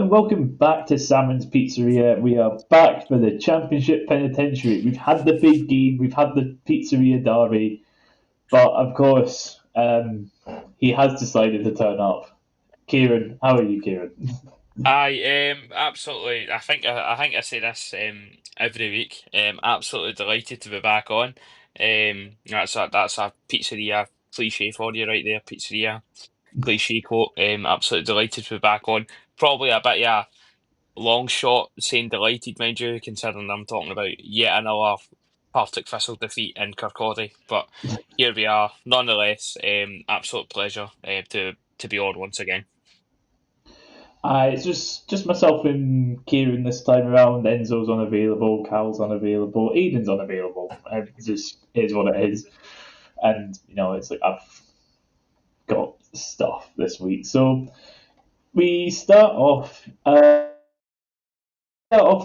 and welcome back to Salmon's Pizzeria. We are back for the Championship Penitentiary. We've had the big game, we've had the Pizzeria Derby, but of course, he has decided to turn up. Kieran, how are you, Kieran? Absolutely. I think I say this every week. Absolutely delighted to be back on. That's a pizzeria cliche for you right there. Pizzeria cliche quote. Absolutely delighted to be back on. Probably a bit of a long shot saying delighted, mind you, considering I'm talking about yet another Partick Thistle defeat in Kirkcaldy. But here we are, nonetheless. Absolute pleasure to be on once again. It's just myself and Kieran this time around. Enzo's unavailable, Cal's unavailable, Aiden's unavailable. It just is what it is. And, it's like I've got stuff this week. So we start off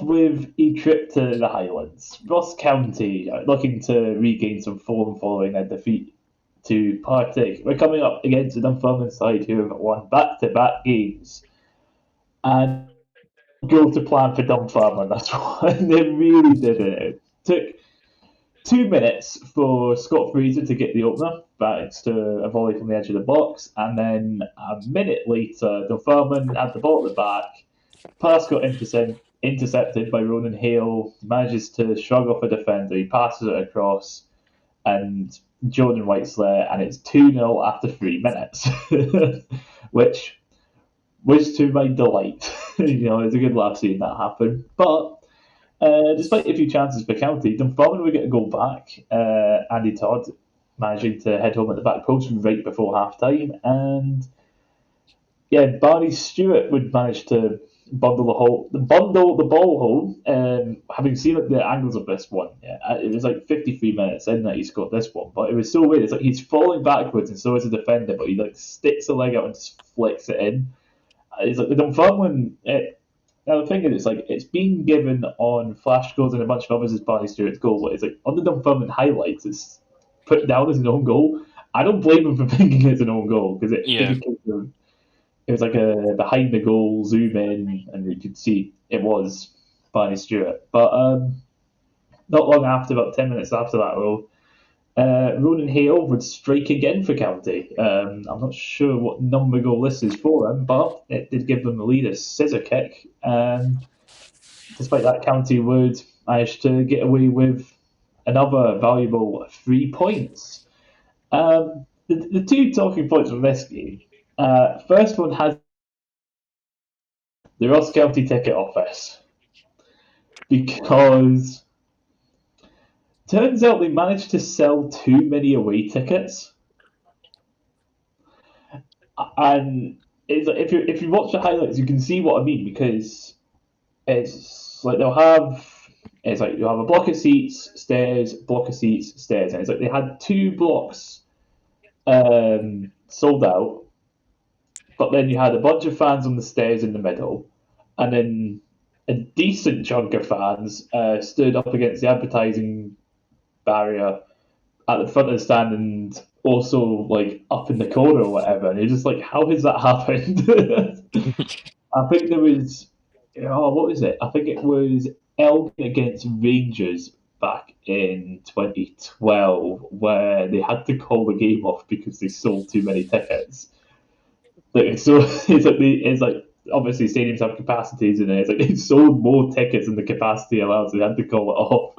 with a trip to the Highlands. Ross County looking to regain some form following their defeat to Partick. We're coming up against the Dunfermline side who have won back-to-back games. And go to plan for Dunfermline, that's why they really did it. It took 2 minutes for Scott Fraser to get the opener, back to a volley from the edge of the box, and then a minute later, Dunfermline had the ball at the back. Pass got intercepted by Ronan Hale, manages to shrug off a defender, he passes it across, and Jordan White's there, and it's 2-0 after 3 minutes, which was to my delight. It's a good laugh seeing that happen. But despite a few chances for County, Dunfermline would get a goal back. Andy Todd managing to head home at the back post right before half time, and Barney Stewart would manage to bundle the ball home. Having seen the angles of this one, it was like 53 minutes in that he scored this one, but it was so weird. It's like he's falling backwards, and so is the defender, but he like sticks the leg out and just flicks it in. It's like the Dunfermline. Now the thing is, it's like it's been given on flash scores and a bunch of others as Barney Stewart's goal, but it's like on the Dunfermline highlights, it's put down as an own goal. I don't blame him for thinking it's an own goal because it Yeah. indicates it was like a behind the goal zoom in, and you could see it was Barney Stewart. But not long after, about 10 minutes after that, though, Ronan Hale would strike again for County. I'm not sure what number goal this is for him, but it did give them the lead a scissor kick. Despite that, County would manage to get away with another valuable 3 points. The two talking points from this game. First one has the Ross County ticket office because turns out they managed to sell too many away tickets. And if you watch the highlights, you can see what I mean because it's like you'll have a block of seats, stairs, block of seats, stairs, and it's like they had two blocks sold out, but then you had a bunch of fans on the stairs in the middle, and then a decent chunk of fans stood up against the advertising barrier at the front of the stand and also like up in the corner or whatever. And you're just like, how has that happened? I think there was, what was it? I think it was Elgin against Rangers back in 2012, where they had to call the game off because they sold too many tickets. So it's like obviously stadiums have capacities in it. It's like they sold more tickets than the capacity allows. So they had to call it off.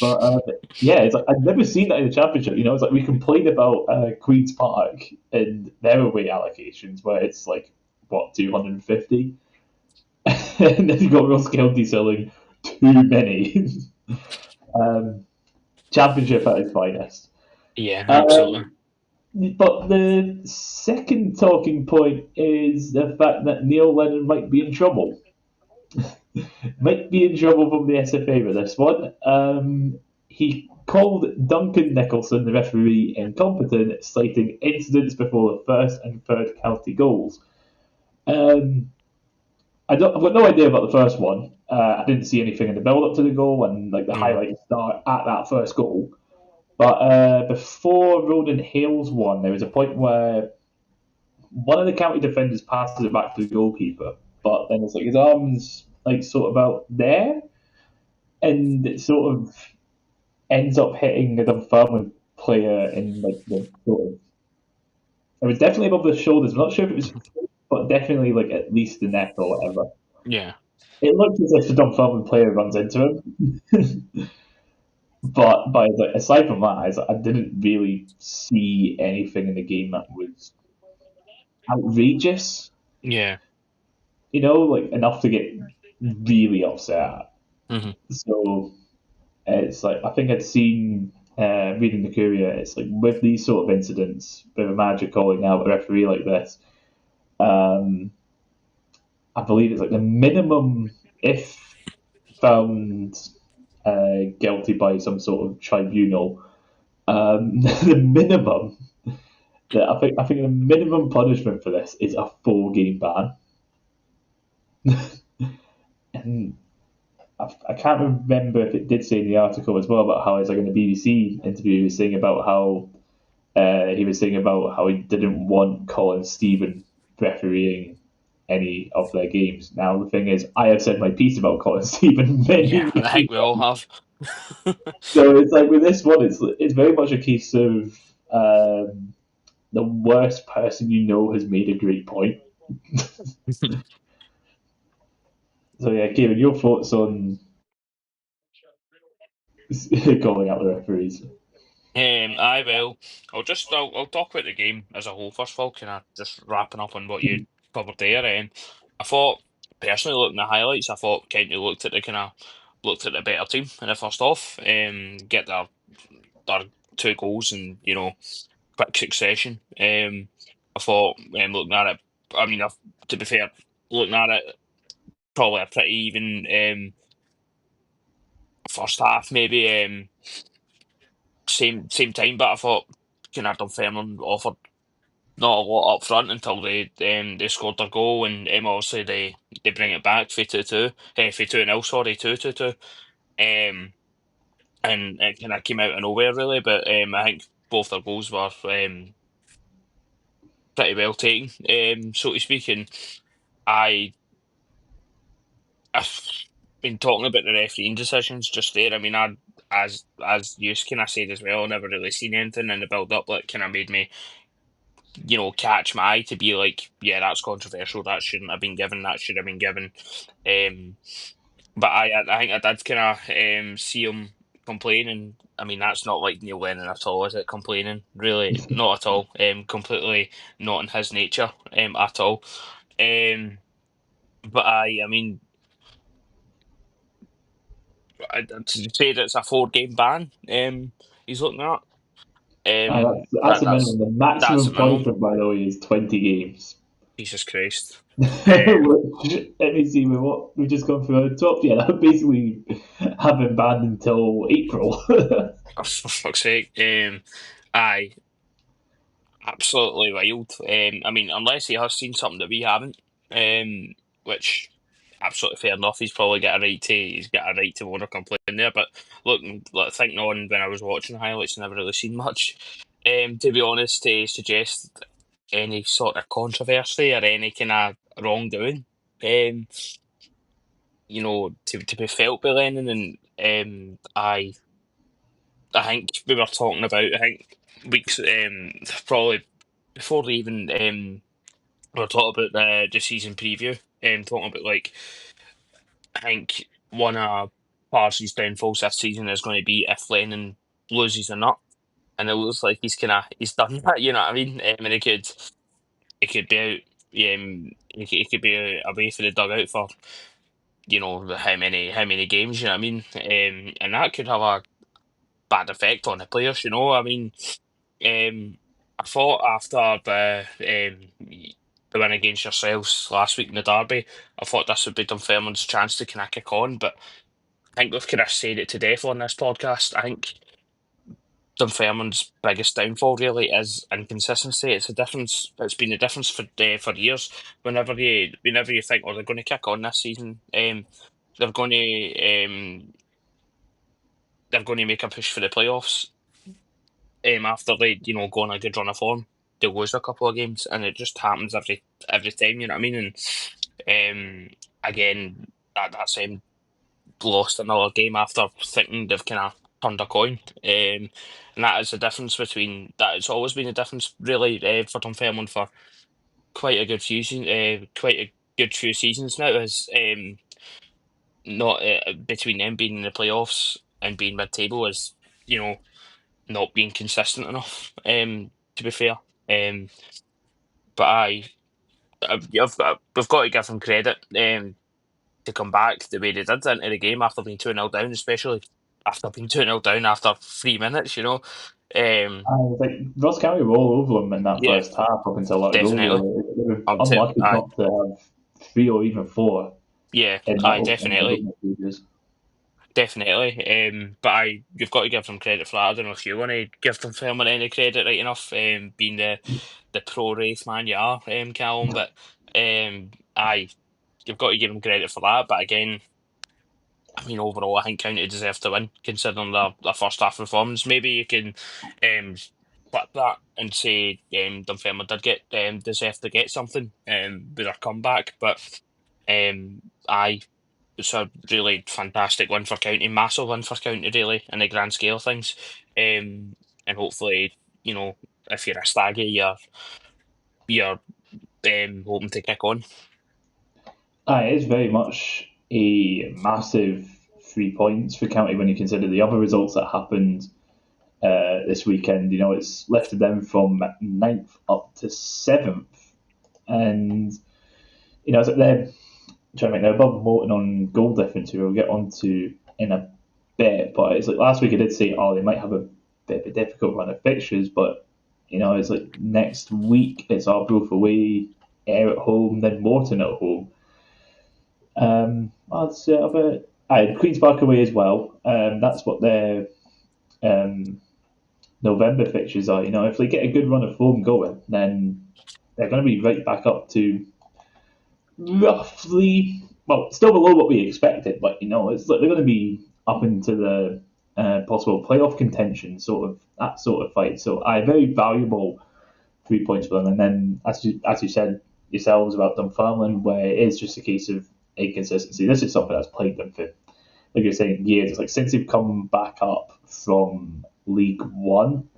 But it's like I've never seen that in the championship. It's like we complain about Queens Park and their away allocations where it's like what 250, and then you got Ross County selling too many. um, Championship at its finest. Yeah, absolutely. Um, but the second talking point is the fact that Neil Lennon might be in trouble. Might be in trouble from the SFA with this one. He called Duncan Nicholson, the referee, incompetent, citing incidents before the first and third county goals. Um, I've got no idea about the first one. I didn't see anything in the build up to the goal, and like the Mm. highlights start at that first goal. But before Ronan Hales one, there was a point where one of the county defenders passes it back to the goalkeeper, but then it's like his arms like sort of out there, and it sort of ends up hitting the Dunfermline player in like the sort of. It was definitely above the shoulders. I'm not sure if it was, but definitely like at least the neck or whatever. Yeah. It looked as if the Dunfermline player runs into him. But like, aside from that, I didn't really see anything in the game that was outrageous. Yeah. Like enough to get really upset. Hmm. So it's like I think I'd seen reading the Courier. It's like with these sort of incidents, with a manager calling out a referee like this. Um, I believe it's like the minimum if found guilty by some sort of tribunal. The minimum that I think the minimum punishment for this is a 4 game ban. And I can't remember if it did say in the article as well about how it's like in the BBC interview he was saying about how he didn't want Colin Stephen refereeing any of their games. Now the thing is, I have said my piece about Colin Stephen Yeah, many, I many think we all have. so it's like with this one, it's very much a case of the worst person you know has made a great point. So yeah, Kieran, your thoughts on calling out the referees? I will. I'll talk about the game as a whole first of all, kind of just wrapping up on what you covered there. I thought personally looking at the highlights, I thought County looked at the better team in the first half. Get their 2 goals in quick succession. I thought looking at it, I mean, to be fair, looking at it, probably a pretty even first half, maybe same time. But I thought Dunfermline offered not a lot up front until they scored their goal, and obviously they bring it back for 2-2, for 2-0, sorry, 2-2. And it kind of came out of nowhere really, but I think both their goals were pretty well taken, so to speak. And I, I've been talking about the refereeing decisions just there. I mean, as you kind of said as well, I never really seen anything in the build up that kind of made me catch my eye to be like, yeah, that's controversial. That shouldn't have been given. That should have been given. Um, but I think I did kind of see him complaining. I mean, that's not like Neil Lennon at all, is it? Complaining, really, not at all. Completely not in his nature, at all. Um, but I mean, to say that it's a 4 game ban, he's looking at. That's That a minimum. The that's a maximum minimum. punishment, by the way, is 20 games. Jesus Christ. Um, Which, let me see, with what we've just gone through the top, yeah, that would basically have been banned until April. for fuck's sake. Aye, absolutely wild. I mean, unless he has seen something that we haven't, which absolutely fair enough. He's got a right to want to complain there. But thinking on when I was watching the highlights, I never really seen much. To be honest, to suggest any sort of controversy or any kind of wrongdoing, um, to be felt by Lennon, and I think we were talking about, I think weeks, probably before they even we were talking about the season preview, talking about like, I think one of Parsley's downfalls this season is going to be if Lennon loses a nut, and it looks like he's done that. You know what I mean? And he could be out. He could be away for the dugout for how many games. You know what I mean? And that could have a bad effect on the players. I mean, I thought after the win against yourselves last week in the derby, I thought this would be Dunfermline's chance to kind of kick on, but I think we've kind of said it to death on this podcast. I think Dunfermline's biggest downfall really is inconsistency. It's a difference. It's been a difference for years. Whenever you think, oh, they're going to kick on this season, they're going to they're going to make a push for the playoffs. After they go on a good run of form, they'll lose a couple of games, and it just happens every time. You know what I mean? Again, that's lost another game after thinking they've kind of turned a coin. And that is the difference between that. It's always been a difference, really, for Dunfermline for quite a good few seasons now. Is not between them being in the playoffs and being mid-table is you know not being consistent enough. To be fair, but we've got to give them credit. To come back the way they did into the game after being 2-0 down, especially after being 2-0 down after 3 minutes, Um, And like Ross County were all over them in that yeah, first half up until that goal. definitely. They were Up to unlucky aye, not to have three or even four yeah, in aye, in that definitely, opening stages. definitely. But you've got to give them credit for that. I don't know if you want to give them Fairmont any credit, right enough, being the pro race man you are, Callum. But aye, you've got to give them credit for that. But again, I mean, overall, I think County deserve to win, considering their first half performance. Maybe you can um, flip that and say Dunfermline did get deserve to get something with their comeback. But aye, it's a really fantastic win for County, massive win for County, really, in the grand scale of things. And hopefully, if you're a staggy, you're hoping to kick on. It is very much a massive 3 points for County when you consider the other results that happened this weekend. You know, it's lifted them from ninth up to seventh, and you know, they're trying to make they're above Morton on goal difference, who we'll get onto in a bit. But it's like last week I did say, oh, they might have a bit of a difficult run of fixtures, but you know, it's like next week it's Arbroath away, Ayr at home, then Morton at home. I'd say about Queens Park away as well. That's what their um, November fixtures are. You know, if they get a good run of form going, then they're going to be right back up to roughly, well, still below what we expected, but you know, it's like they're going to be up into the possible playoff contention, sort of that sort of fight. So, very valuable 3 points for them. And then, as you said yourselves about Dunfermline, where it is just a case of inconsistency. This is something that's plagued them for, like you're saying, years. It's like since they've come back up from League One,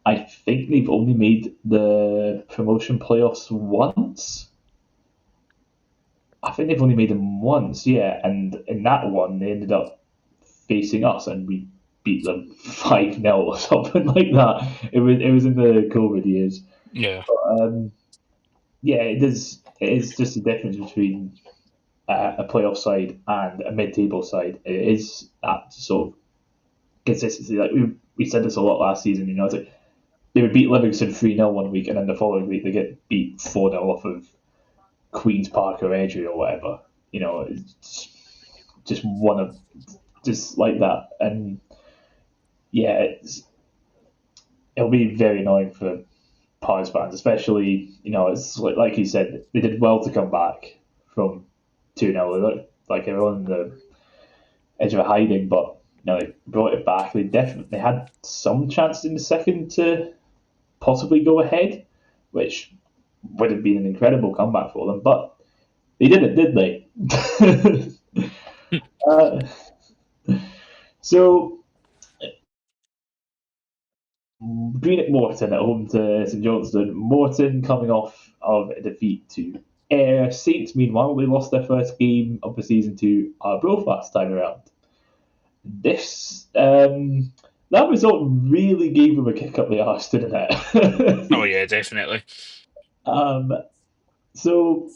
I think they've only made the promotion playoffs once. I think they've only made them once, yeah. And in that one, they ended up facing us, and we beat them 5-0 or something like that. It was in the COVID years. Yeah. But, yeah, it is. It is just the difference between a playoff side and a mid-table side. It is that sort of consistency. Like we said this a lot last season. You know, it's like they would beat Livingston 3-0 one week, and then the following week they get beat 4-0 off of Queens Park or Edgery or whatever. You know, it's just one of just like that. And yeah, it'll be very annoying for Pirates fans, especially it's like you said, they did well to come back from 2-0. They looked like they were on the edge of hiding, but they brought it back. They definitely had some chances in the second to possibly go ahead, which would have been an incredible comeback for them. But they didn't, did they? uh, so Green at Morton at home to St Johnstone. Morton coming off of a defeat to Ayr. Saints, meanwhile, they lost their first game of the season to Arbroath last time around. This that result really gave them a kick up the arse, didn't Oh it? yeah, definitely. um, so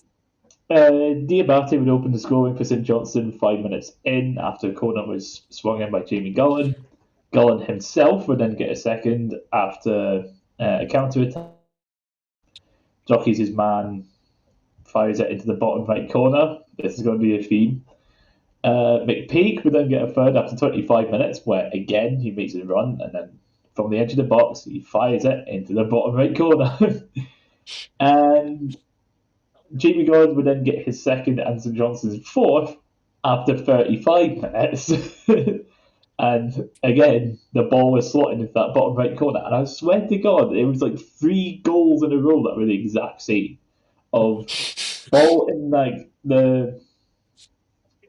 Diabate would open the scoring for St Johnstone 5 minutes in after a corner was swung in by Jamie Gullen. Gullen himself would then get a second after a counter attack. Jockeys his man, fires it into the bottom right corner. This is going to be a theme. McPeak would then get a third after 25 minutes, where again he makes a run and then from the edge of the box he fires it into the bottom right corner. And Jamie Gordon would then get his second and St Johnson's fourth after 35 minutes. And again, the ball was slotted into that bottom right corner. And I swear to God, it was like 3 goals in a row that were the exact same. Of ball in like the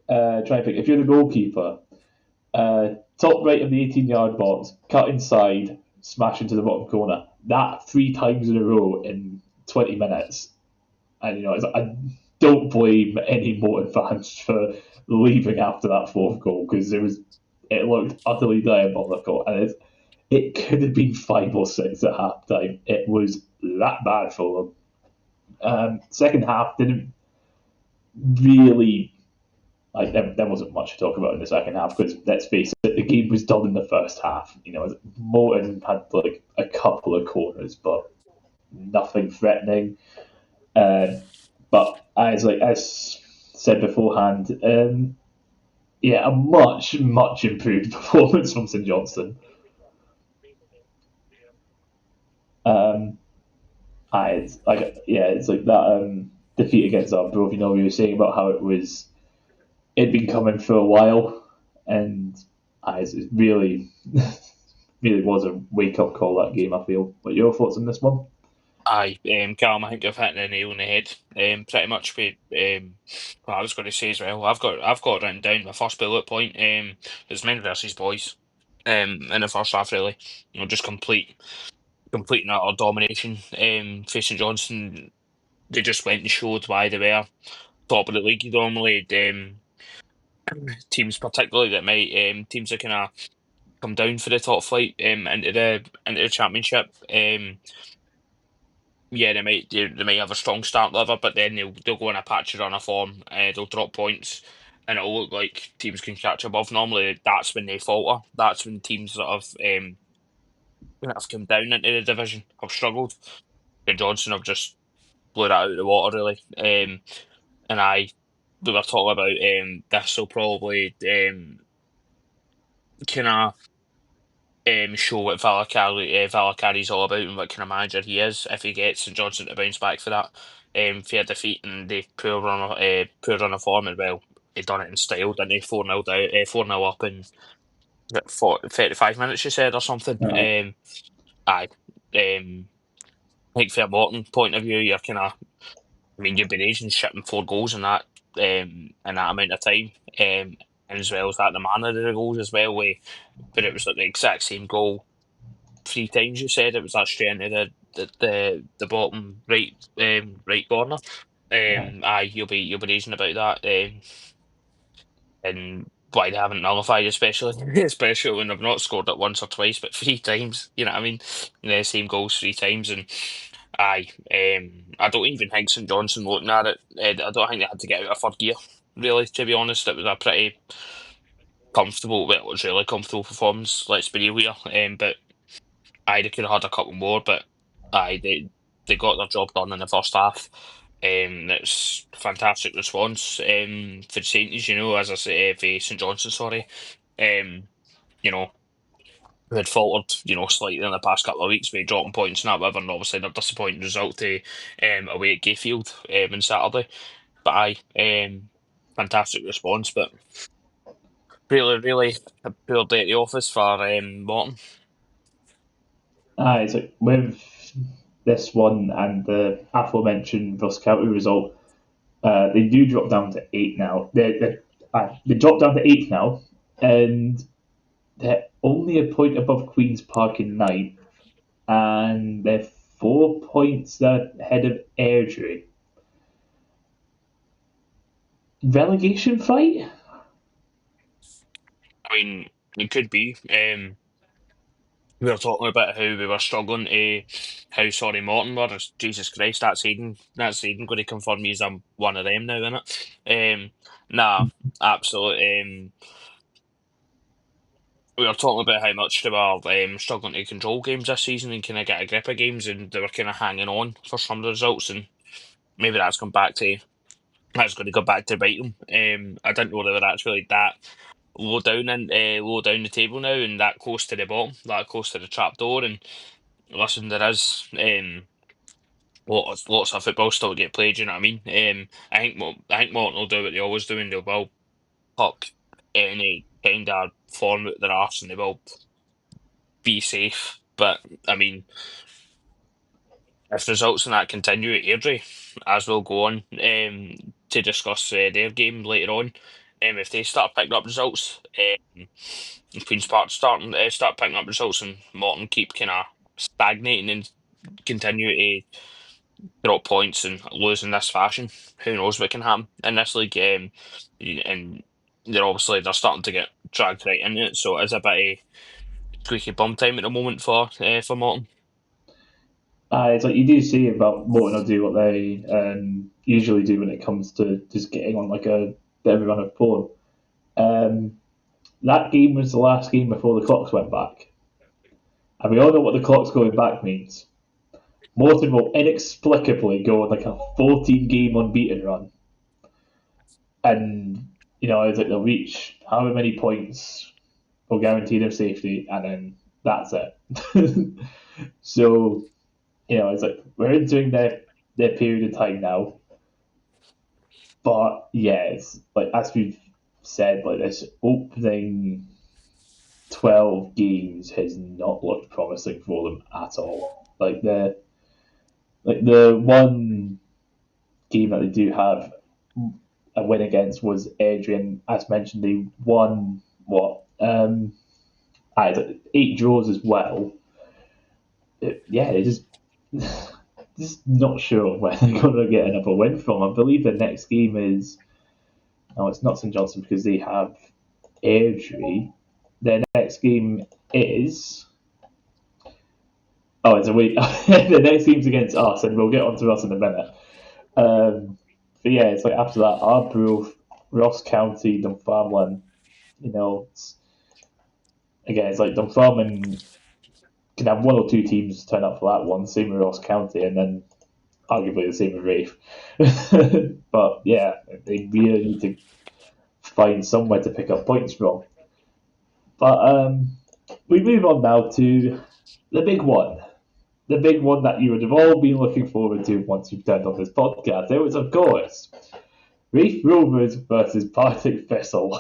try and think. If you're the goalkeeper, top right of the 18-yard box, cut inside, smash into the bottom corner. That 3 times in a row in 20 minutes. And I don't blame any Morton fans for leaving after that fourth goal because it looked utterly diabolical, and it could have been 5 or 6 at half time. It was that bad for them. Second half didn't really like there wasn't much to talk about in the second half because let's face it, the game was done in the first half. Morton had like a couple of corners, but nothing threatening. Uh, but as said beforehand, yeah, a much improved performance from St Johnstone. Um, it's like that defeat against Arbroath. We were saying about how it'd been coming for a while, and it really really was a wake up call that game. I feel. What your thoughts on this one? Aye, Callum, I think you've hit the nail on the head. Pretty much with what I was going to say as well. I've got it written down. My first bullet point is men versus boys. In the first half, really, just complete and utter domination. Facing Johnson, they just went and showed why they were top of the league. Normally, teams particularly that might teams that kind of come down for the top flight into the championship. Yeah, they might have a strong start level, but then they'll go on a patchy run of form. They'll drop points, and it'll look like teams can catch above. Normally, that's when they falter. That's when teams that have come down into the division have struggled. And Johnson have just blew that out of the water, really. And we were talking about this will probably kind of show what Valakari's all about and what kind of manager he is if he gets St Johnson to bounce back for that fair defeat and they poor run of form. And well, he done it in style, didn't he? 4-0 down, 4-0 up in 35 minutes, you said, or something. Aye. I think from a Morton point of view, you're kind of, I mean, you've been aging shipping 4 goals in that amount of time, and as well as that, the manner of the goals as well. But it was like the exact same goal 3 times. You said it was that straight into the bottom right corner. Aye, you'll be reason about that. And why they haven't nullified, especially especially when they've not scored it once or twice, but 3 times. You know what I mean? The same goals 3 times, and aye, I don't even think St Johnson looking at it. I don't think they had to get out of third gear. Really, to be honest, it was a pretty comfortable. Well, it was really comfortable performance. Let's be real here. But aye, they could have had a couple more, but aye, they got their job done in the first half. It's fantastic response for the Saints, as I say, for St Johnstone, sorry. Um, you know, who had faltered, slightly in the past couple of weeks with dropping points and that, whatever, and obviously their disappointing result to away at Gayfield on Saturday. But aye, fantastic response, but really, really a poor day at the office for Morton. It's like with this one and the aforementioned Voscounty result, they do drop down to 8 now. They drop down to 8th now, and they're only a point above Queen's Park in ninth, and they're 4 points ahead of Airdrie. Relegation fight? I mean, it could be. We were talking about how we were struggling to how sorry Morton were. Jesus Christ, that's Aiden going to confirm he's one of them now, isn't it? Nah, absolutely. We were talking about how much they were struggling to control games this season and kind of get a grip of games, and they were kind of hanging on for some of the results, and maybe that's going to go back to bite them. I didn't know they were actually that low down the table now, and that close to the bottom, that close to the trap door. And listen, there is lots of football still to get played. You know what I mean? I think Morton will do what they always do, and they will puck any kind of form out their arse, and they will be safe. But I mean, if results in that continue at Airdrie, as we'll go on to discuss their game later on, if they start picking up results, Queen's Park start picking up results, and Morton keep kind of stagnating and continue to drop points and lose in this fashion, who knows what can happen in this league? And they're starting to get dragged right into it, so it's a bit of squeaky bum time at the moment for Morton. It's like you do see about Morton will do what they usually do when it comes to just getting on like a bit of a run of form. Um, that game was the last game before the clocks went back. And we all know what the clocks going back means. Morton will inexplicably go on like a 14 game unbeaten run. And, it's like they'll reach however many points will guarantee them safety, and then that's it. So, it's like we're entering their period of time now. But yeah, it's like as we've said, like this opening 12 games has not looked promising for them at all. Like the one game that they do have a win against was Adrian. As mentioned, they won what? Like 8 draws as well. Yeah, they just not sure where they're going to get another win from. I believe the next game is no, it's not St Johnstone because they have Airdrie. Their next game is it's a week. The next game's against us, and we'll get onto us in a minute. But yeah, it's like after that, Arbroath, Ross County, Dunfermline. It's like Dunfermline can have one or two teams turn up for that one. Same with Ross County, and then arguably the same with Rafe. But yeah, they really need to find somewhere to pick up points from. But we move on now to the big one. The big one that you would have all been looking forward to once you've turned on this podcast. It was, of course, Reef Rovers versus Partick Thistle.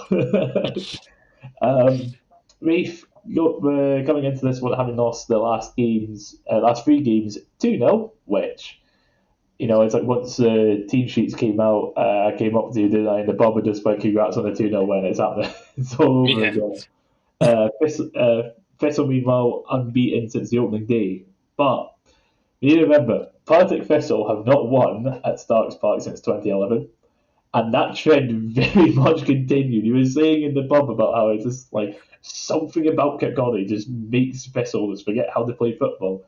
Reef coming into this one having lost the last 3 games 2-0, which it's like once the team sheets came out, I came up to you and the Bobber just went congrats on the 2-0 win. It's happening. It's all over Yeah. again. Thistle, meanwhile, unbeaten since the opening day. But you need to remember, Partick Thistle have not won at Starks Park since 2011. And that trend very much continued. You were saying in the pub about how it's just like something about Kirkcaldy just makes Thistles forget how to play football.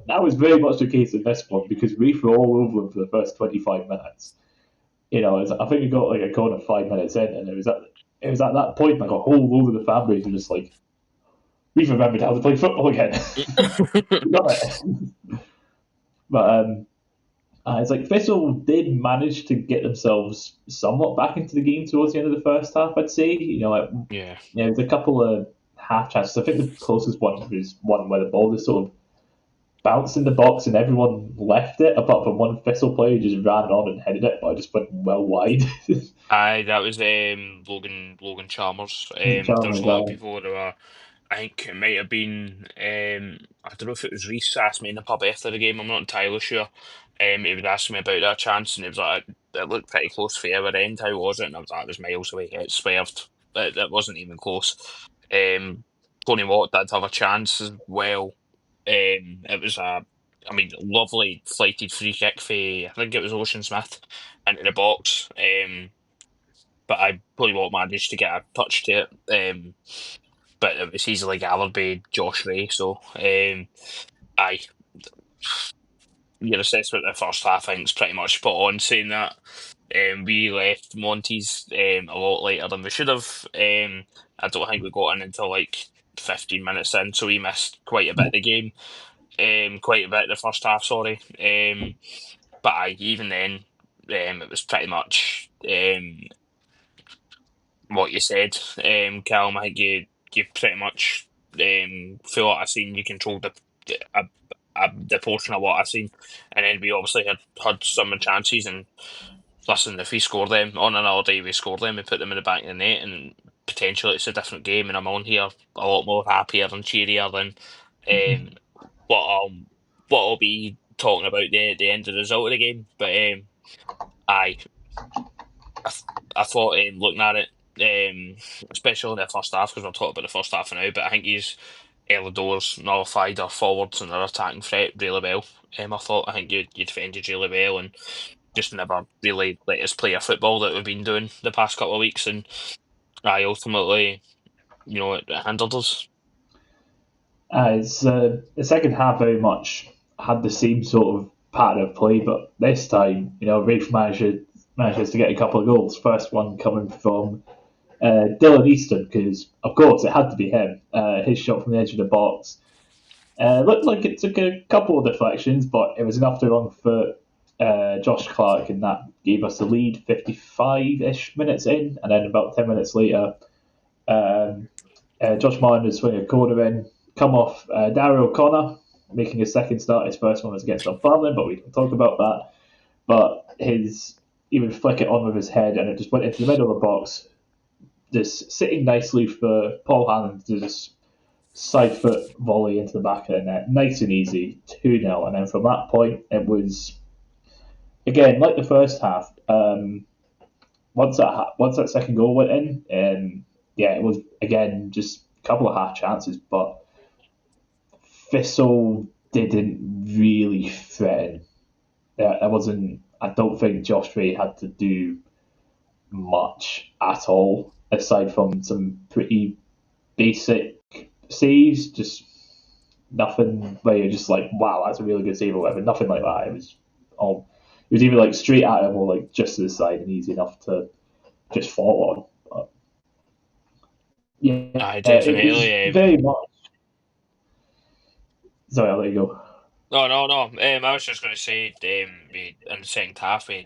That was very much the case in this one because we were all over them for the first 25 minutes. I think we got like a corner 5 minutes in, and it was at that point like a whole load of the fan base were just like, we've remembered how to play football again. Got it. But it's like Thistle did manage to get themselves somewhat back into the game towards the end of the first half. I'd say, Yeah. there's a couple of half chances. I think the closest one was one where the ball just sort of bounced in the box and everyone left it, apart from one Thistle player who just ran on and headed it, but it just went well wide. Aye, that was Logan Chalmers. There was a Chalmers, lot of people that were. I think it might have been. I don't know if it was Reese asked me in the pub after the game. I'm not entirely sure. He was asking me about that chance, and it was like it looked pretty close for the other end. How was it? And I was like, it was miles away. It swerved. It wasn't even close. Tony Watt did have a chance as well. It was lovely flighted free kick for I think it was Ocean Smith into the box. But I probably won't manage to get a touch to it. But it was easily gathered by Josh Ray. So, aye, your assessment of the first half, I think, is pretty much spot on. Saying that we left Monty's a lot later than we should have. I don't think we got in until like 15 minutes in, so we missed quite a bit of the game. Quite a bit of the first half, sorry. But aye, even then, it was pretty much what you said, Callum. I think you pretty much feel what I seen. You controlled the portion of what I seen, and then we obviously had some chances. And listen, if we score them on another day, we score them, we put them in the back of the net, and potentially it's a different game. And I'm on here a lot more happier and cheerier than um, what I'll what I'll be talking about the end of the result of the game. But aye, I thought looking at it, especially in the first half, because we'll talk about the first half now. But I think he's early doors nullified our forwards and our attacking threat really well. I think you defended really well and just never really let us play a football that we've been doing the past couple of weeks. And I ultimately, it hindered us. As the second half very much had the same sort of pattern of play, but this time, Rafe manages to get a couple of goals. First one coming from Dylan Easton, because of course it had to be him. His shot from the edge of the box looked like it took a couple of deflections, but it was enough to wrong foot Josh Clark, and that gave us the lead 55-ish minutes in, and then about 10 minutes later, um, Josh Martin was swinging a corner in, come off Daryl O'Connor, making his second start. His first one was against Dunfermline, but we can talk about that. But he would flick it on with his head, and it just went into the middle of the box, just sitting nicely for Paul Hannon to just side foot volley into the back of the net. Nice and easy, 2-0. And then from that point, it was, again, like the first half. Once that second goal went in, it was, again, just a couple of half chances, but Thistle didn't really threaten. I don't think Josh Ray had to do much at all, aside from some pretty basic saves, just nothing where you're just like, wow, that's a really good save or whatever. Nothing like that. It was either like straight at him or like just to the side and easy enough to just fall on. But yeah, I it was definitely. very much. Sorry, I'll let you go. No, no, no. I was just going to say, in the second half, we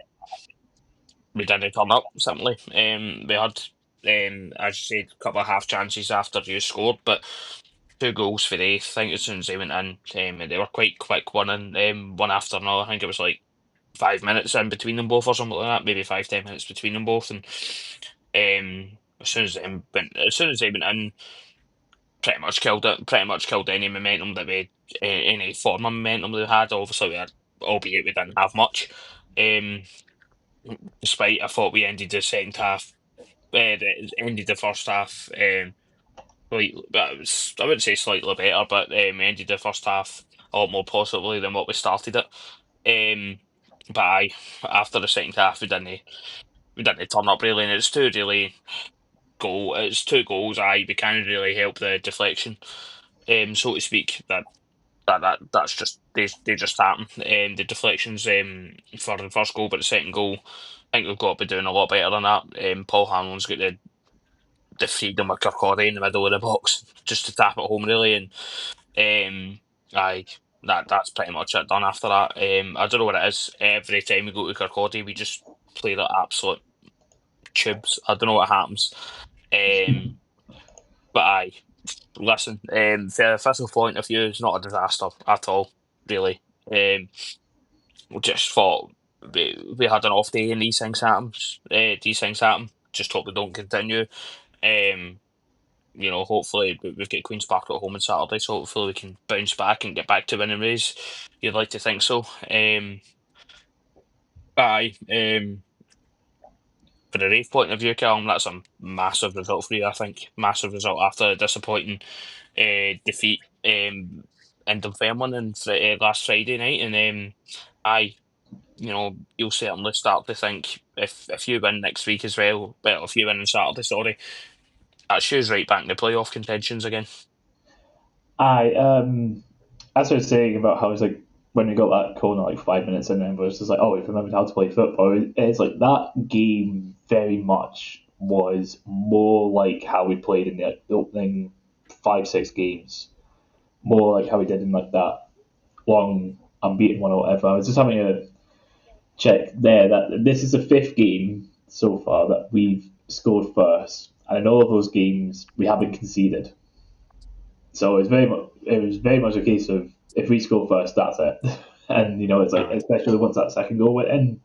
didn't turn up simply. We had, as you said, a couple of half chances after you scored, but two goals for the eighth. I think as soon as they went in, they were quite quick winning. One after another. I think it was like 5 minutes in between them both or something like that. Maybe 5-10 minutes between them both, and as soon as they went in, pretty much killed it. Pretty much killed any momentum that any form of momentum we had. Obviously, albeit we didn't have much. Um, Despite I thought we ended the second half, ended the first half. But I wouldn't say slightly better, but we ended the first half a lot more positively than what we started it. But after the second half, we didn't turn up really, and it's two goals. We can't really help the deflection, so to speak. That's just they just happen. The deflections for the first goal, but the second goal, I think we've got to be doing a lot better than that. Paul Hanlon's got the freedom with Kirkcaldy in the middle of the box just to tap it home really, and aye, that's pretty much it done after that. I don't know what it is. Every time we go to Kirkcaldy, we just play the absolute tubes. I don't know what happens. Um, but aye, listen, from a Thistle point of view, it's not a disaster at all, really. We just thought we had an off day and these things happen. These things happen. Just hope they don't continue. Um, hopefully we've got Queen's Park at home on Saturday, so hopefully we can bounce back and get back to winning ways. You'd like to think so. Aye. For the Wraith point of view, Callum, that's a massive result for you, I think. Massive result after a disappointing defeat in Dunfermline last Friday night. And aye, you'll certainly start to think if you win next week as well, if you win on Saturday, sorry, that shoes right back in the playoff contentions again. As I was saying about how it's like when we got that corner like 5 minutes in, and it was just like, oh, we've remembered how to play football. It's like that game very much was more like how we played in the opening 5-6 games, more like how we did in like that long unbeaten one or whatever. I was just having a check there that this is the fifth game so far that we've scored first, and in all of those games we haven't conceded. So it was very much a case of if we score first, that's it. And it's like especially once that second goal went in,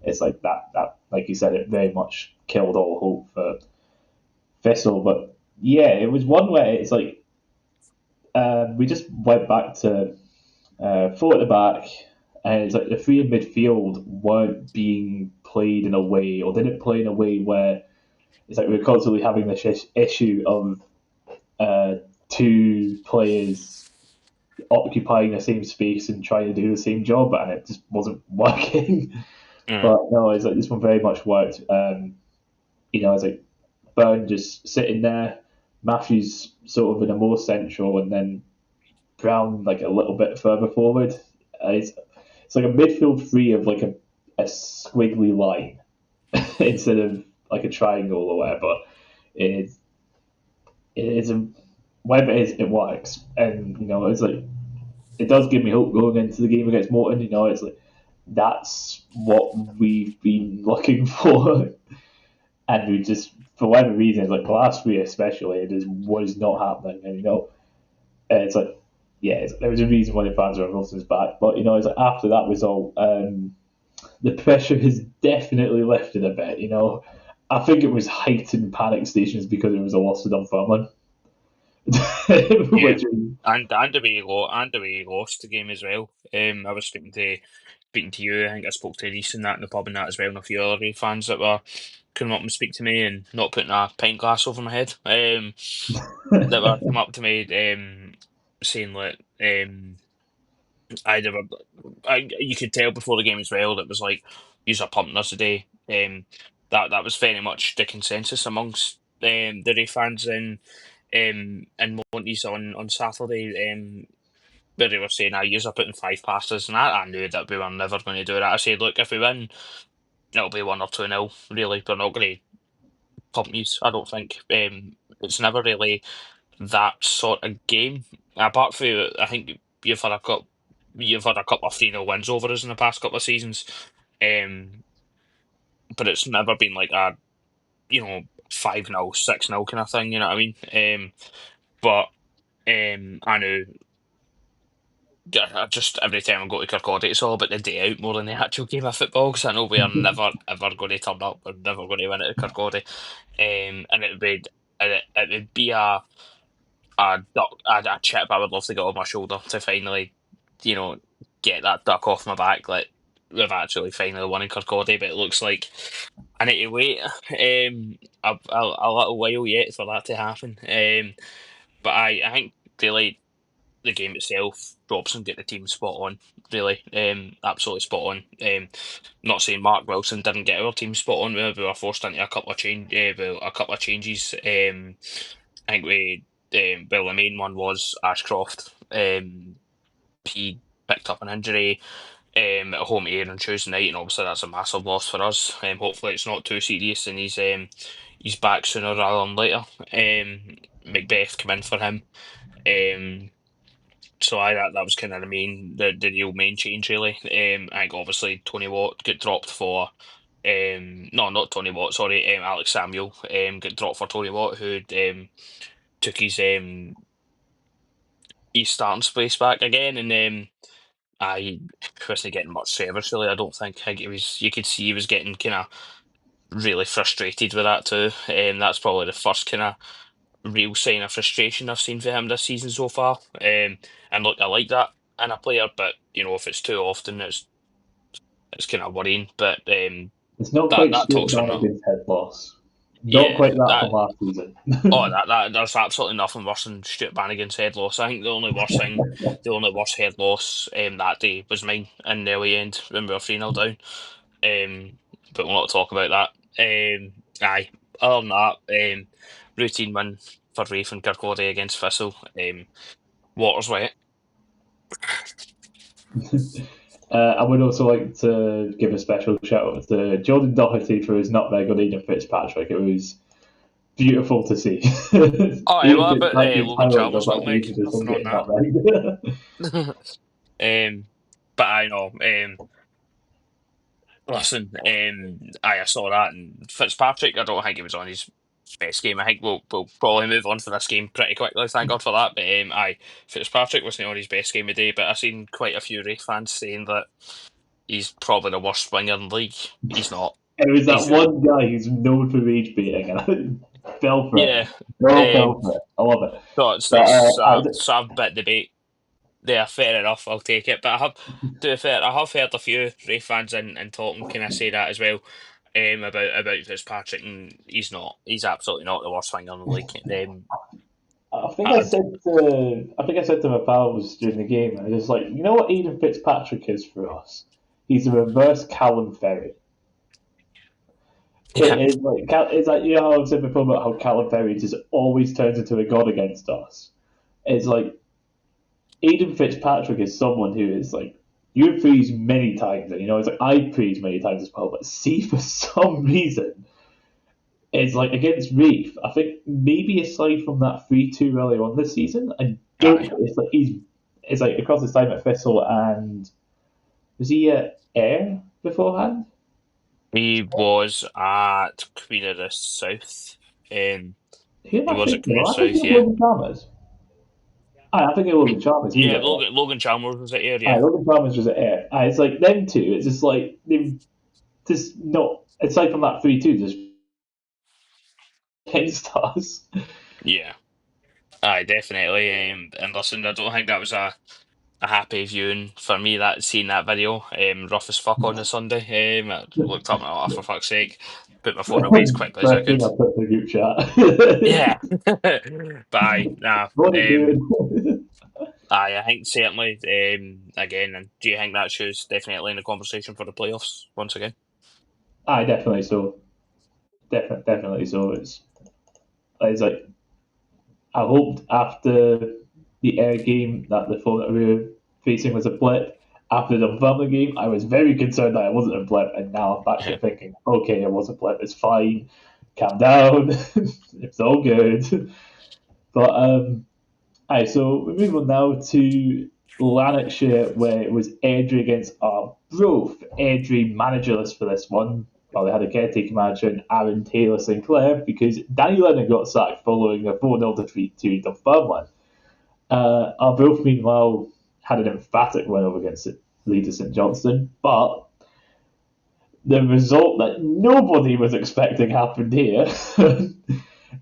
it's like that like you said, it very much killed all hope for Thistle. But yeah, it was one where it's like we just went back to four at the back, and it's like the three in midfield weren't being played in a way, or didn't play in a way where it's like we're constantly having this issue of uh, two players occupying the same space and trying to do the same job, and it just wasn't working. Mm. But no, it's like this one very much worked. It's like Byrne just sitting there, Matthews sort of in a more central, and then Brown like a little bit further forward. It's like a midfield three of like a squiggly line instead of like a triangle or whatever. It's it's a whatever it is, it works, and it's like it does give me hope going into the game against Morton. It's like that's what we've been looking for, and we just for whatever reason, like the last three especially, it just was not happening, and it's like there was a reason why the fans were Wilson's back, but it's like after that result, the pressure has definitely lifted a bit. I think it was heightened panic stations because it was a loss to Dunfermline. Yeah, Which and the way he lost the game as well. I was speaking to you. I think I spoke to Reese and that in the pub and that as well, and a few other fans that were coming up and speak to me and not putting a pint glass over my head. That were come up to me, saying that they were, you could tell before the game as well that it was like use are pumping us today. That was very much the consensus amongst the Ray fans in Monty's on Saturday. Where they were saying, "I use are putting five past us," and I knew that we were never going to do that. I said, "Look, if we win, it'll be 1 or 2-0. Really, we're not going to pump yous. I don't think. It's never really that sort of game. Apart from, I think you've had a couple of 3-0 wins over us in the past couple of seasons, um, but it's never been like a 5-0, 6-0 kind of thing. You know what I mean? But I know. Just every time I go to Kirkcaldy, it's all about the day out more than the actual game of football. Because I know we are never ever going to turn up. We're never going to win it at Kirkcaldy, and it would be a chip I would love to get on my shoulder to finally, you know, get that duck off my back. Like we've actually finally won in Kirkcaldy, but it looks like I need to wait a little while yet for that to happen. But I think really the game itself, Robson get the team spot on. Really, absolutely spot on. Not saying Mark Wilson didn't get our team spot on. We were forced into a couple of changes. I think the main one was Ashcroft. He picked up an injury at home here on Tuesday night, and obviously that's a massive loss for us. Hopefully it's not too serious, and he's back sooner rather than later. Macbeth came in for him. So that was kind of the real main change really. I think obviously Tony Watt got dropped for no, not Tony Watt, sorry, Alex Samuel got dropped for Tony Watt, who took his starting space back again, and I wasn't getting much service really. I don't think. I think it was, you could see he was getting kind of really frustrated with that too. That's probably the first kind of real sign of frustration I've seen for him this season so far. And look, I like that in a player, but if it's too often, it's kind of worrying. But it's not that quite that Stuart talks for no. Bannigan's head loss. Not Yeah, quite that that from last season. that there's absolutely nothing worse than Stuart Bannigan's head loss. I think the only worst head loss that day was mine in the early end when we were 3-0 down. But we'll not talk about that. Aye. Other than that, routine win for Rafe and Kirkcaldy against Thistle. Water's wet. I would also like to give a special shout out to Jordan Doherty for his nutmeg on Aidan Fitzpatrick. It was beautiful to see. Oh, yeah, Aidan well, but Fitzpatrick's Logan highlight was Chalmers actually nutmeg. just him Nothing on getting that. nutmeg. But I know. Listen, I saw that, and Fitzpatrick, I don't think he was on his best game. I think we'll probably move on for this game pretty quickly, thank God for that. But Fitzpatrick wasn't on his best game of the day, but I've seen quite a few Wraith fans saying that he's probably the worst winger in the league. He's not. It was that He's one guy who's known for rage baiting, and I fell for it. Yeah. They all Um, fell for it. I love it. so it's But this sort of bit debate Yeah, fair enough. I'll take it. But to be fair, I have heard a few Raith fans in talking kind of say that as well. About Fitzpatrick, and he's not. He's absolutely not the worst winger in the league. I, I think I said to my pals during the game, I was like, you know what Aidan Fitzpatrick is for us? He's a reverse Callum Ferry. yeah, It's like you know how I've said before about how Callum Ferry just always turns into a god against us. It's like Aidan Fitzpatrick is someone who is like you've praised many times, and you know it's like I've praised many times as well. But see, for some reason, it's like against Reef. I think maybe aside from that 3-2 early on this season, I don't. aye. It's like it's like across his time at Thistle and was he at Ayr beforehand? He was at Queen of the South. Um, Who am he I was at thinking Queen of of? the I think it South, was yeah. Logan Chalmers. I think it was Logan Chalmers. He was Yeah, at Ayr. Logan Chalmers was at here, yeah. Logan Chalmers was at Ayr. It's like them two. It's just like they've just not aside from that 3-2, just against us. Yeah. Aye, definitely. And listen, I don't think that was a happy viewing for me that seeing that video. Rough as fuck on the Sunday. I looked up and I thought, "Oh, for fuck's sake, put my phone away as quickly as I First thing could." I put in the group chat. Yeah. But aye, nah. What are you doing? Aye, I think certainly, again, and do you think that shows definitely in the conversation for the playoffs once again? Aye, definitely so. Definitely so. It's like I hoped after the air game that the phone that we were facing was a blip. After the Dunfermline game, I was very concerned that it wasn't a blip, and now I'm back to thinking, okay, it was a blip. It's fine. Calm down. It's all good. But aye, so we move on now to Lanarkshire, where it was Airdrie against Arbroath. Airdrie managerless for this one. Well, they had a caretaker manager in Aaron Taylor Sinclair because Danny Lennon got sacked following a 4-0 defeat to Dunfermline. Arbroath, meanwhile, had an emphatic win over against leader St Johnstone, but the result that nobody was expecting happened here.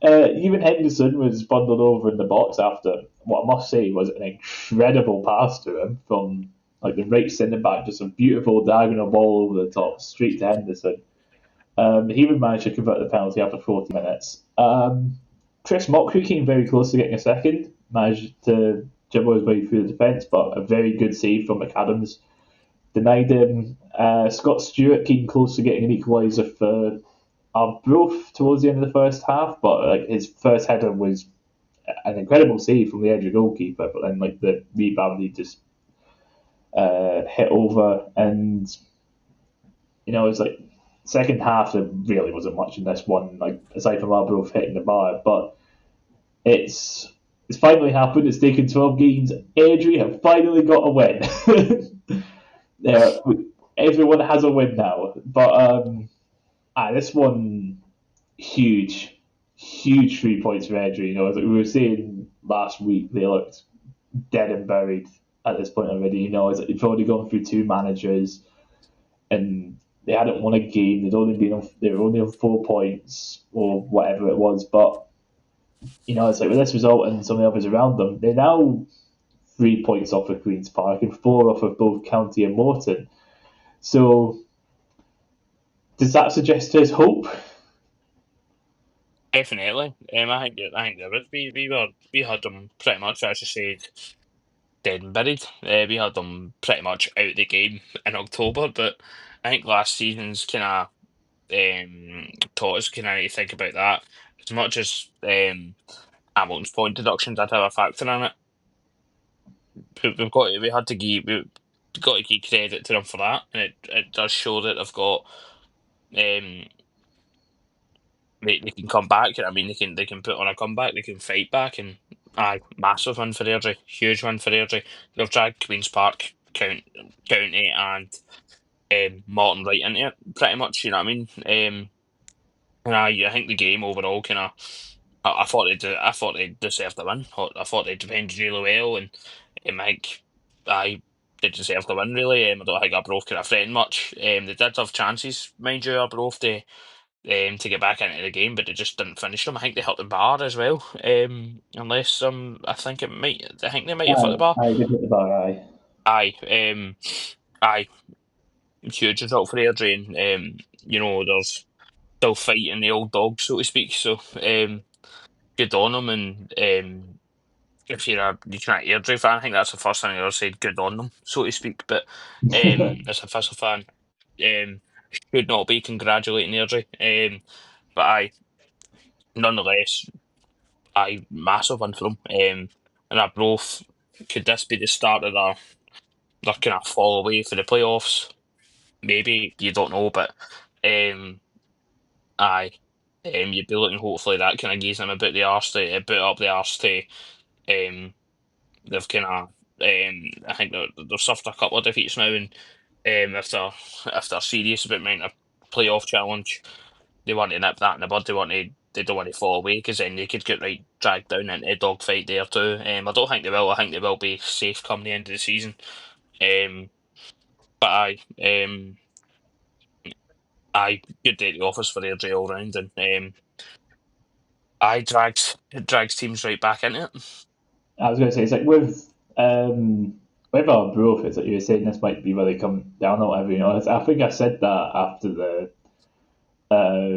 Even Henderson was bundled over in the box after what I must say was an incredible pass to him from like the right centre back, just a beautiful diagonal ball over the top, straight to Henderson. He would manage to convert the penalty after 40 minutes. Chris Mockery came very close to getting a second, managed to dribble his way through the defence, but a very good save from McAdams denied him. Scott Stewart came close to getting an equaliser for Arbroath towards the end of the first half, but like his first header was an incredible save from the edge of goalkeeper, but then like the rebound he just hit over, and you know it's like second half there really wasn't much in this one, like aside from Arbroath hitting the bar, but it's it's finally happened. It's taken 12 games. Airdrie have finally got a win. Yeah, everyone has a win now, but this one huge, huge 3 points for Airdrie. You know, as we were saying last week, they looked dead and buried at this point already. You know, they've already gone through two managers, and they hadn't won a game. They were only on 4 points or whatever it was. But you know, it's like with this result and some of the others around them, they're now 3 points off of Queens Park and four off of both County and Morton. So does that suggest there's hope? Definitely. I think there would be. We had them pretty much, as you said, dead and buried. We had them pretty much out of the game in October, but I think last season's kind of taught us kind of to think about that. As much as Hamilton's point deductions did have a factor in it, we had to give we got to give credit to them for that, and it does show that they've got um they can come back. I mean, they can put on a comeback, they can fight back, and aye, massive win for Airdrie, huge win for Airdrie. They've dragged Queens Park, County, and Morton right into it, pretty much. You know what I mean? And I think the game overall kind of, I thought they deserved the win. I thought they defended really well, and I think I they deserved the win really. I don't think Arbroath could have threatened much. They did have chances, mind you, Arbroath. to get back into the game, but they just didn't finish them. I think they hit the bar as well. Unless I think it might. I think they might have hit the bar. I did hit the bar, aye. Aye, aye, huge result for Airdrie. And, there's still fighting the old dog, so to speak. So good on them. And if you're an Airdrie fan, I think that's the first thing I ever said. Good on them, so to speak. But as a Thistle fan, should not be congratulating Airdrie. But nonetheless, massive one for them. And Arbroath, could this be the start of their kind of fall away for the playoffs? Maybe, you don't know, but um, aye, you'd be looking, hopefully that kind of gives them a bit a bit up the arse to um, they've kind of I think they've suffered a couple of defeats now, and if they're serious about making a playoff challenge, they want to nip that in the bud. They don't want to fall away, because then they could get right dragged down into a dogfight there too. I don't think they will. I think they will be safe come the end of the season. But good day at the office for Airdrie all round, and it drags teams right back into it. I was going to say, it's like with our growth, it's like you were saying, this might be where they come down or whatever. I think I said that after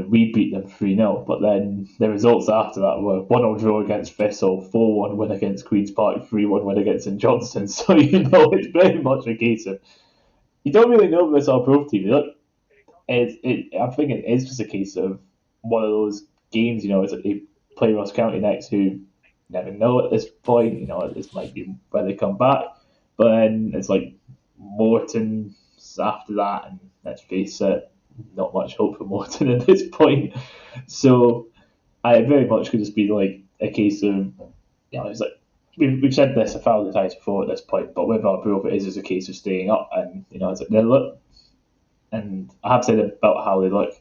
we beat them 3-0, but then the results after that were 1-0 draw against Thistle, 4-1 win against Queen's Park, 3-1 win against St Johnstone. So it's very much a case of you don't really know this our pro team. Look, I think it is just a case of one of those games. It's like they play Ross County next, who never know at this point. This might be where they come back, but then it's like Morton after that, and let's face it, not much hope for Morton at this point. So I very much could just be like a case of, it's like we've said this a thousand times before at this point, but with our proof, it is just a case of staying up, and it's like they look, and I have said about how they look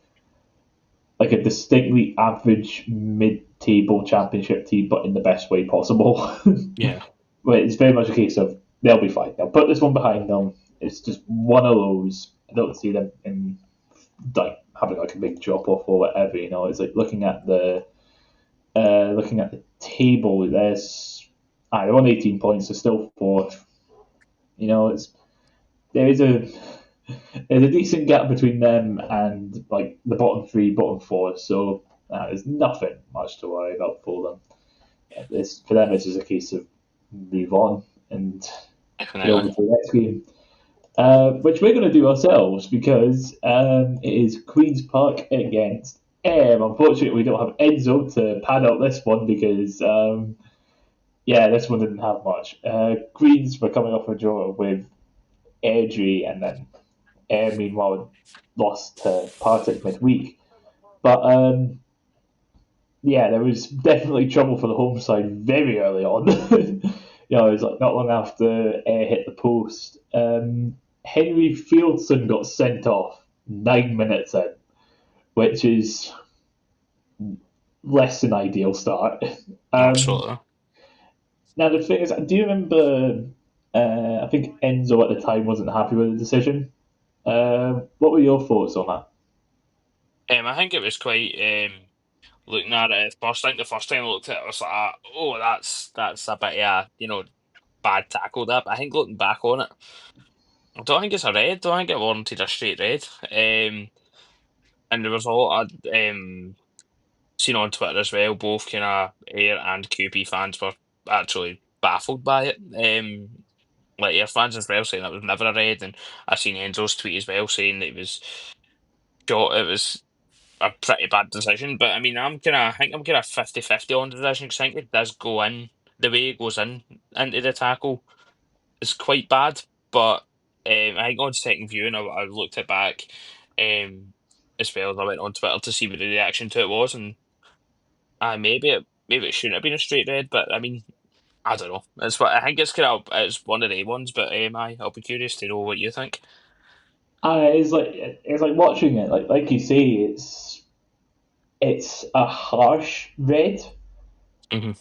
like a distinctly average mid-table championship team, but in the best way possible. Yeah. But it's very much a case of they'll be fine. They'll put this one behind them. It's just one of those. I don't see them in like having like a big drop off or whatever. It's like looking at the table. They're on 18 points. They're still fourth. It's there is a there's a decent gap between them and like the bottom three, bottom four. So there's nothing much to worry about for them. For them, it's just a case of move on and get over Definitely. to the next game, which we're going to do ourselves because it is Queen's Park against Unfortunately, we don't have Enzo to pad out this one because this one didn't have much. Queens were coming off a draw with Airdrie, and then meanwhile lost to Partick midweek. But there was definitely trouble for the home side very early on. It was like not long after Air hit the post. Henry Fieldson got sent off 9 minutes in, which is less than ideal start. Absolutely. Now the thing is, do you remember? I think Enzo at the time wasn't happy with the decision. What were your thoughts on that? I think it was quite looking at it at first. I think the first time I looked at it, I was like, "Oh, that's a bit bad tackle there." But I think looking back on it, I don't think it's a red. I don't think it warranted a straight red. And there was a lot of seen on Twitter as well. Both kind of Air and QP fans were actually baffled by it. Like Air fans as well saying it was never a red, and I seen Enzo's tweet as well saying that it was a pretty bad decision. But I mean, I think I'm kind of 50-50 on the decision, because I think it does go in the way it goes in into the tackle is quite bad. But I think on second viewing, I looked it back, um, as well as I went on Twitter to see what the reaction to it was, and maybe it shouldn't have been a straight red. But I mean, I don't know. I think it's one of the ones. But I'll be curious to know what you think. It's like watching it. Like you say, it's a harsh red, Hmm.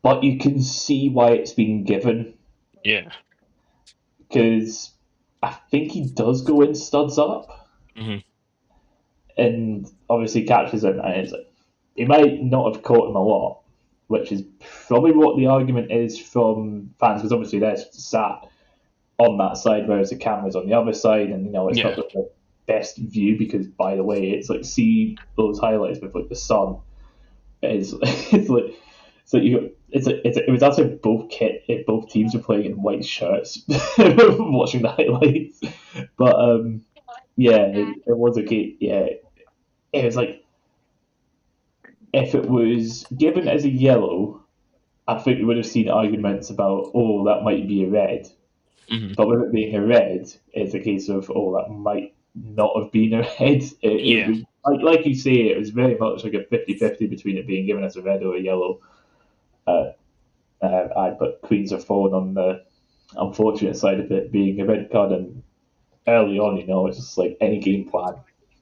but you can see why it's being given Yeah. because I think he does go in studs up. Hmm. and obviously catches him, and it's like, he might not have caught him a lot, which is probably what the argument is from fans, because obviously they're sat on that side, whereas the camera's on the other side, and it's not Yeah. the best view because, by the way, it's like see those highlights with like the sun. It's like you got, it was actually both teams were playing in white shirts watching the highlights, but yeah, it was a game. Yeah, it was like if it was given as a yellow, I think we would have seen arguments about that might be a red. Hmm. But with it being a red, it's a case of that might not have been a red. It Yeah. was like you say, it was very much like a 50-50 between it being given as a red or a yellow. Uh, but Queens have fallen on the unfortunate side of it being a red card, and early on, it's just like any game plan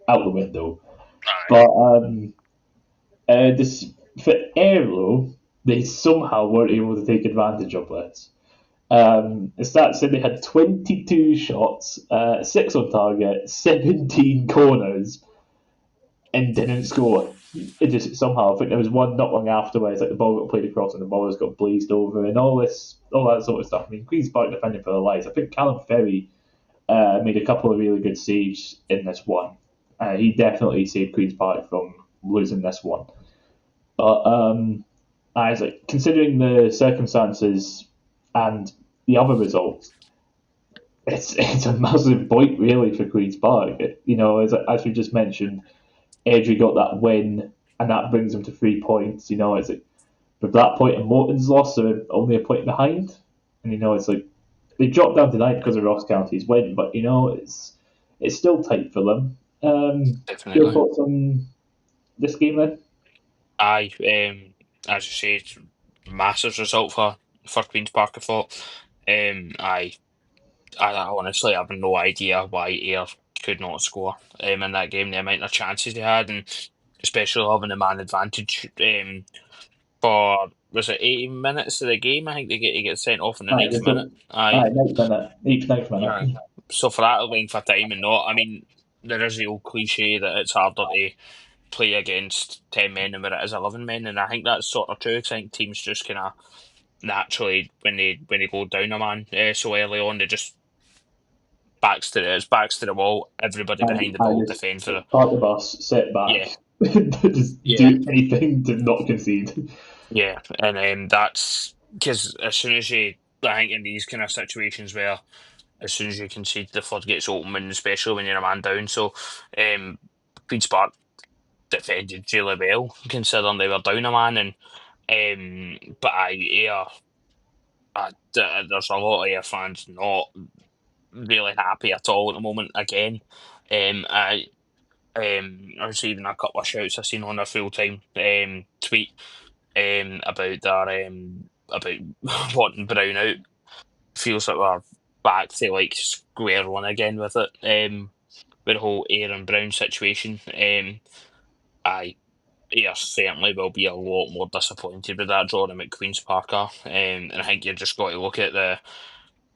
out the window. Aye. But this for Aero, they somehow weren't able to take advantage of this. The stats said they had 22 shots, 6 on target, 17 corners, and didn't score. It just somehow, I think there was one not long afterwards, like the ball got played across and the ball just got blazed over, and all that sort of stuff. I mean, Queen's Park defending for their lives. I think Callum Ferry made a couple of really good saves in this one. He definitely saved Queen's Park from losing this one. But I was like, considering the circumstances and the other results, it's a massive point really for Queens Park. As we just mentioned, Edry got that win, and that brings them to 3 points. It's like with that point and Morton's loss, they're only a point behind, and it's like they dropped down tonight because of Ross County's win, but it's still tight for them. Your Definitely. thoughts on this game then? Aye. As you say, it's a massive result for Queens Park. I thought. I honestly have no idea why Ayr could not score in that game. The amount of chances they had, and especially having the man advantage for was it 80 minutes of the game? I think he gets sent off in the Aye, ninth just minute. Aye, next minute, each next minute. aye. So for that length of time and not, I mean, there is the old cliche that it's harder to play against 10 men than it is 11 men, and I think that's sort of true. 'Cause I think teams just kind of naturally when they go down a man so early on, they just backs to the wall. Everybody behind the I ball just defend for it. park the bus, sit Yeah, back, just yeah, do anything to not concede. yeah, and that's because as soon as you, I think in these kind of situations where as soon as you concede, the floodgates open, and especially when you're a man down. So, Queens Park defended really well considering they were down a man, and but there's a lot of Ayr fans not really happy at all at the moment. Again, I I was even a couple of shouts I seen on a full time tweet about their about wanting Brown out. Feels like we're back to like square one again with it. With the whole Aaron Brown situation. I Ayr certainly will be a lot more disappointed with that draw than at Queen's Park are. And I think you just got to look at the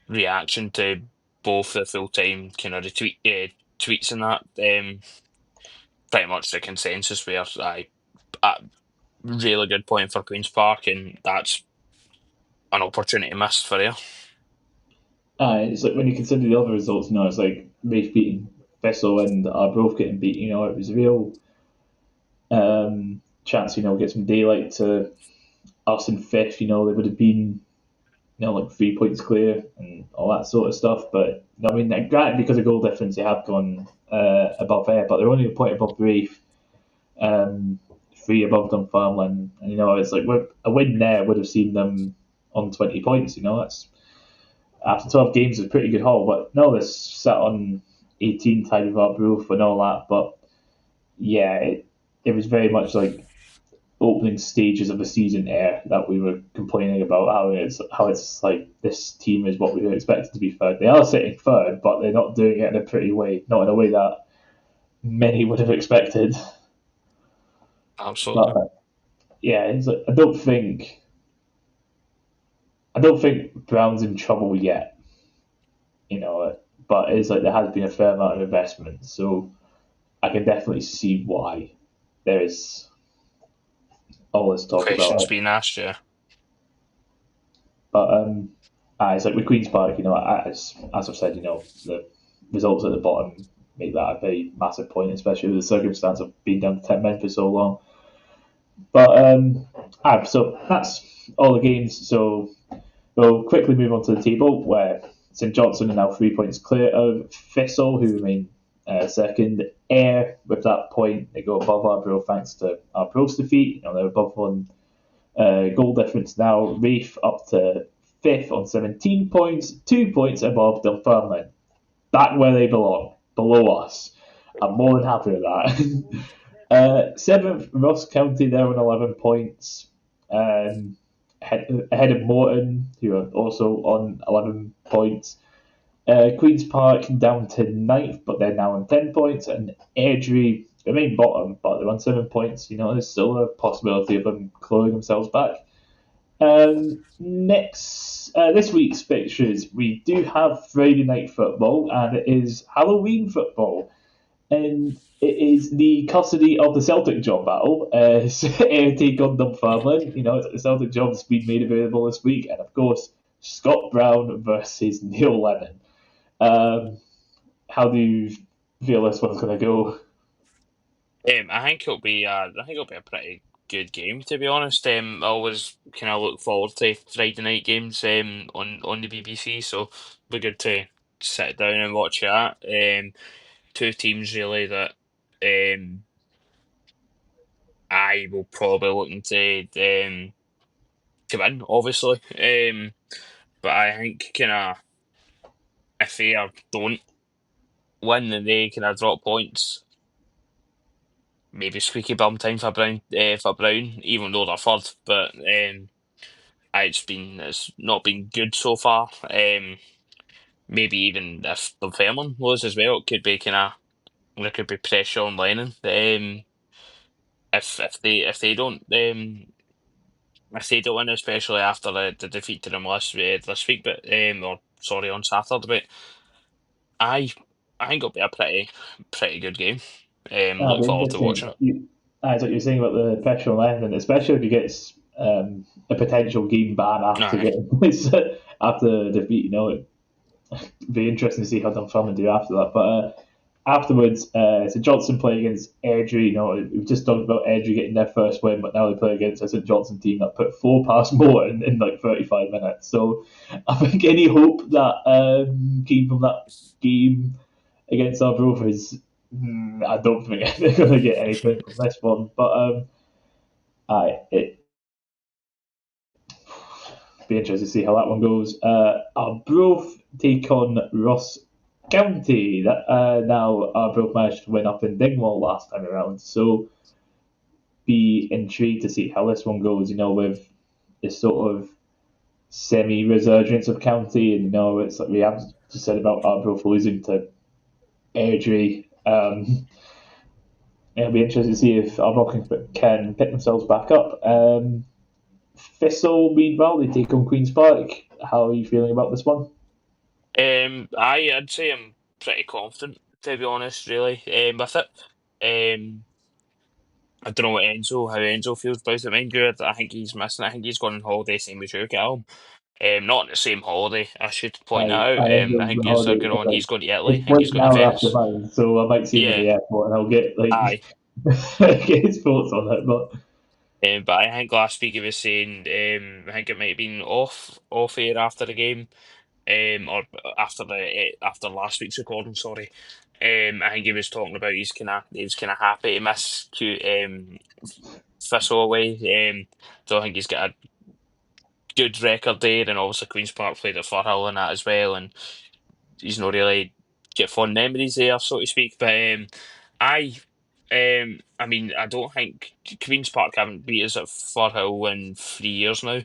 reaction to both the full time kind of tweets and that. Pretty much the consensus where a really good point for Queens Park, and that's an opportunity missed for you. It's like when you consider the other results, it's like Rafe beating Thistle and Arbroath getting beat. It was a real chance, get some daylight to us in fifth. They would have been, like 3 points clear and all that sort of stuff. But I mean, granted, because of goal difference, they have gone above Air, but they're only a point above Rafe, um, three above Dunfermline. And it's like a win there would have seen them on 20 points. That's after 12 games is a pretty good haul. But no, this sat on 18 tied with Arbroath and all that. But yeah, it was very much like opening stages of the season Air that we were complaining about how it's like this team is what we were expected to be third. They are sitting third, but they're not doing it in a pretty way, not in a way that many would have expected. But Absolutely. yeah, it's like, I don't think Brown's in trouble yet. But it's like there has been a fair amount of investment, so I can definitely see why there is all this talk about Questions it. being asked, yeah. But it's like with Queens Park, as I've said, the results at the bottom make that a very massive point, especially with the circumstance of being down to 10 men for so long. But so that's all the games. So we'll quickly move on to the table where St Johnstone are now 3 points clear of Thistle, who remain second. Ayr, with that point, they go above Arbroath thanks to Arbroath's defeat. They're above one goal difference now. Reef up to fifth on 17 points, 2 points above Dunfermline. Back where they belong, below us. I'm more than happy with that. Seventh, Ross County there on 11 points. Ahead of Morton, who are also on 11 points. Queen's Park down to ninth, but they're now on 10 points. And Airdrie remain bottom, but they're on 7 points. There's still a possibility of them clawing themselves back. This week's fixtures, we do have Friday night football, and it is Halloween football. And it is the custody of the Celtic job battle. Take on Dunfermline. The Celtic job's been made available this week, and of course, Scott Brown versus Neil Lennon. How do you feel this one's going to go? I think it'll be a pretty good game, to be honest. I always kind of look forward to Friday night games on the BBC, so it'll be good to sit down and watch that. Two teams really that um I will probably looking to win, obviously. But I think kind of if they don't win and they kind of drop points, maybe squeaky bum time for Brown, even though they're third. But it's not been good so far. Maybe even if the Fairmont lose as well, it could be kind of there could be pressure on Lennon. If they don't win, especially after the defeat to them this week, but or sorry on Saturday, but I I think it'll be a pretty good game. That'll Look be forward to interesting. watching it. As what you're saying about the pressure on Lennon, especially if he gets a potential game ban after Aye. getting after the defeat. It'd be interesting to see how Dunfermline do after that. But afterwards, St Johnstone play against Airdrie. We've just talked about Airdrie getting their first win, but now they play against a St Johnstone team that put four past Morton in like 35 minutes. So I think any hope that came from that game against Arbroath is, I don't think they're going to get anything from this one. But it be interesting to see how that one goes. Arbroath take on Ross County. That now Arbroath managed to win up in Dingwall last time around, so be intrigued to see how this one goes. With this sort of semi-resurgence of County, and it's like we have just said about Arbroath losing to Airdrie. It'll be interesting to see if Arbroath can pick themselves back up. Thistle, meanwhile, they take on Queen's Park. How are you feeling about this one? I'd say I'm pretty confident, to be honest, really, with it. I don't know how Enzo feels about it. Mind you, I think he's missing. I think he's gone on holiday, same as you, Callum. Not on the same holiday, I should point that out. I I Enjoy's think on he's holiday. going on. He's going to Italy. I It's think he's 1 going to hour after Venice. mine, so I might see him at Yeah, the airport and I'll get aye. get his thoughts on it. But But I think last week he was saying, I think it might have been off air after the game, or after last week's recording. Sorry, I think he was talking about he was kind of happy to miss Thistle away. So I think he's got a good record there, and obviously Queens Park played at Firhill and that as well, and he's not really get fond memories there, so to speak. But I I mean, I don't think Queens Park haven't beat us at Firhill in 3 years now.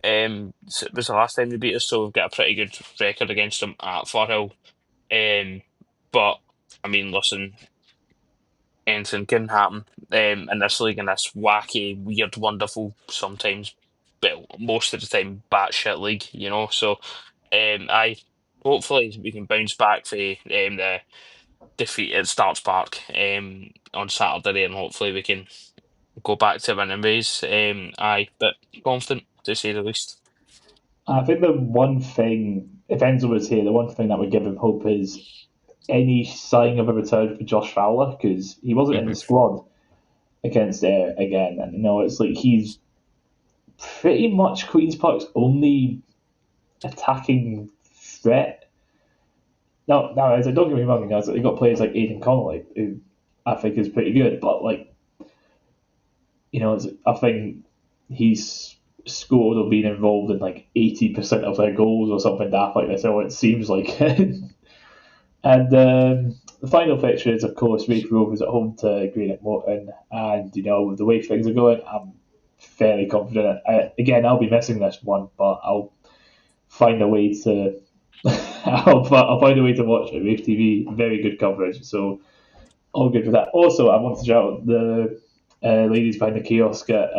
It was the last time they beat us, so we've got a pretty good record against them at Firhill. Um, but I mean, listen, anything can happen in this league, in this wacky, weird, wonderful, sometimes, well, most of the time, batshit league. So I hopefully we can bounce back for the defeat at Starts Park on Saturday, and hopefully we can go back to winning ways. Aye, but confident to say the least. I think the one thing, if Enzo was here, the one thing that would give him hope is any sign of a return for Josh Fowler, because he wasn't in the Hmm. squad against again, and it's like he's pretty much Queens Park's only attacking threat. Now, as I don't get me wrong, you've got players like Aidan Connolly, who I think is pretty good, but like I think he's scored or been involved in like 80% of their goals or something daft like this, or it seems like. And the final fixture is, of course, Raith Rovers at home to Greenock Morton. And, with the way things are going, I'm fairly confident. Again, I'll be missing this one, but I'll find a way to. I'll find a way to watch it. Raith TV, very good coverage. So all good with that. Also, I want to shout out the ladies behind the kiosk at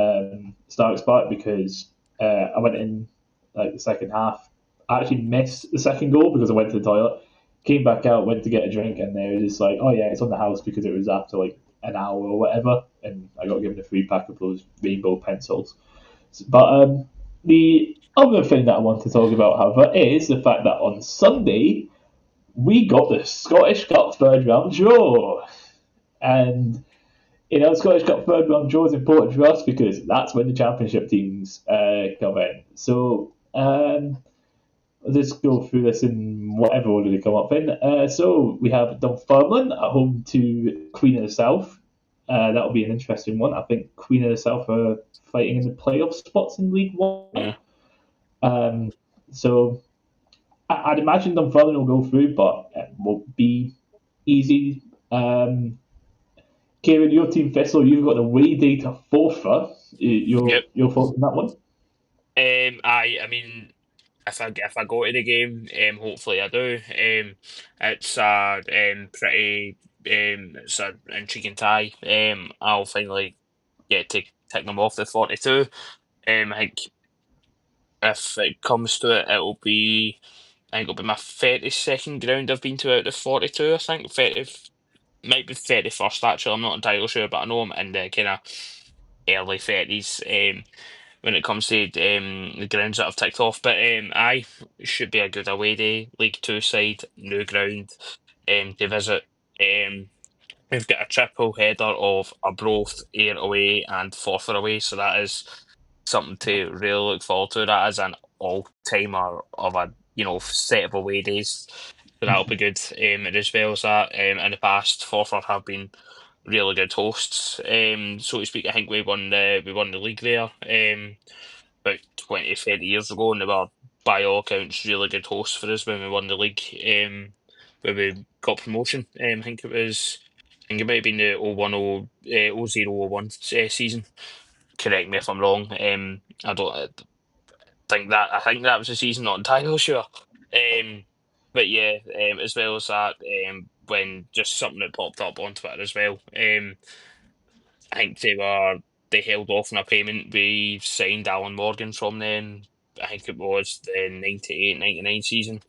Starks Park because I went in like the second half. I actually missed the second goal because I went to the toilet. Came back out, went to get a drink, and they were just like, "Oh yeah, it's on the house," because it was after like an hour or whatever, and I got given a free pack of those rainbow pencils. But the other thing that I want to talk about, however, is the fact that on Sunday we got the Scottish Cup third round draw. And Scottish Cup third round draw is important for us because that's when the championship teams come in. So let's go through this in whatever order they come up in. So we have Dunfermline at home to Queen of the South. That'll be an interesting one. I think Queen of the South are fighting in the playoff spots in League One. Yeah. Um, so I'd imagine Dunfermline will go through, but it won't be easy. Kieran, your team Thistle, you've got the away day to Forfar. Yep. Your thoughts on that one? I mean, if I go to the game, hopefully I do. It's a pretty it's an intriguing tie. I'll finally get to tick them off the 42. I think if it comes to it, I think it'll be my 32nd ground I've been to out of 42. I think 30 might be 31st actually. I'm not entirely sure, but I know I'm in the kind of early 30s. When it comes to the grounds that I've ticked off. But aye, should be a good away day. League Two side, new ground to visit. Um, we've got a triple header of Arbroath, Ayr away, and Forfar away, so that is something to really look forward to. That is an all timer of a set of away days. So that'll be good. And as well as that, in the past, Forfar have been really good hosts. So to speak, I think we won the league there. About 20, 30 years ago, and they were, by all accounts, really good hosts for us when we won the league, when we got promotion. I think it might have been the 01, 01 season. Correct me if I'm wrong. I think that was the season, not entirely sure. Um, but yeah, as well as that, when just something that popped up on Twitter as well. I think they held off on a payment. We signed Alan Morgan from then. I think it was the 98-99 season,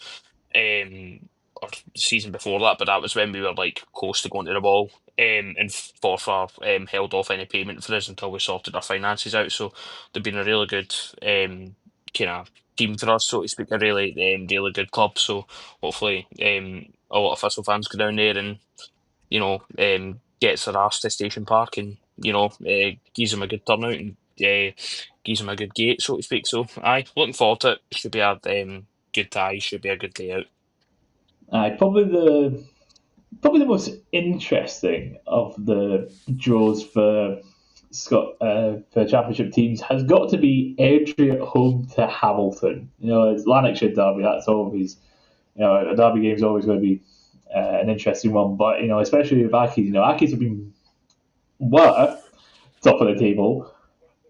or the season before that, but that was when we were like close to going to the wall. And Forfar held off any payment for us until we sorted our finances out. So they've been a really good kind of team for us, so to speak, a really good club. So hopefully a lot of Thistle fans go down there and gets their arse to Station Park and, gives them a good turnout and gives them a good gate, so to speak. So, aye, looking forward to it. Should be a good tie, should be a good day out. Probably the most interesting of the draws for for championship teams has got to be Airdrie at home to Hamilton. It's Lanarkshire derby. That's always a derby game is always going to be an interesting one. But especially with Accies, Accies have been were top of the table,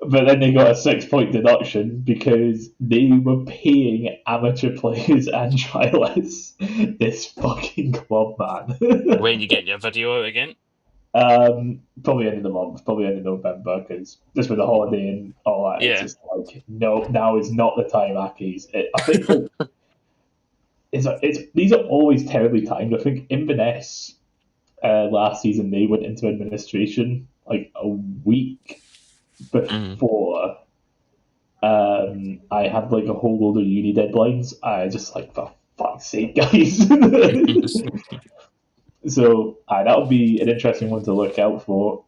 but then they got a 6 point deduction because they were paying amateur players and trialists. This fucking club, man. When you get your video out again? Probably end of the month, probably end of November, because just with the holiday and all that, it's Yeah. just like no, now is not the time, Accies. I think like, these are always terribly timed. I think Inverness last season they went into administration like a week Mm. before I had like a whole load of uni deadlines. I just like, for fuck's sake, guys. So that'll be an interesting one to look out for.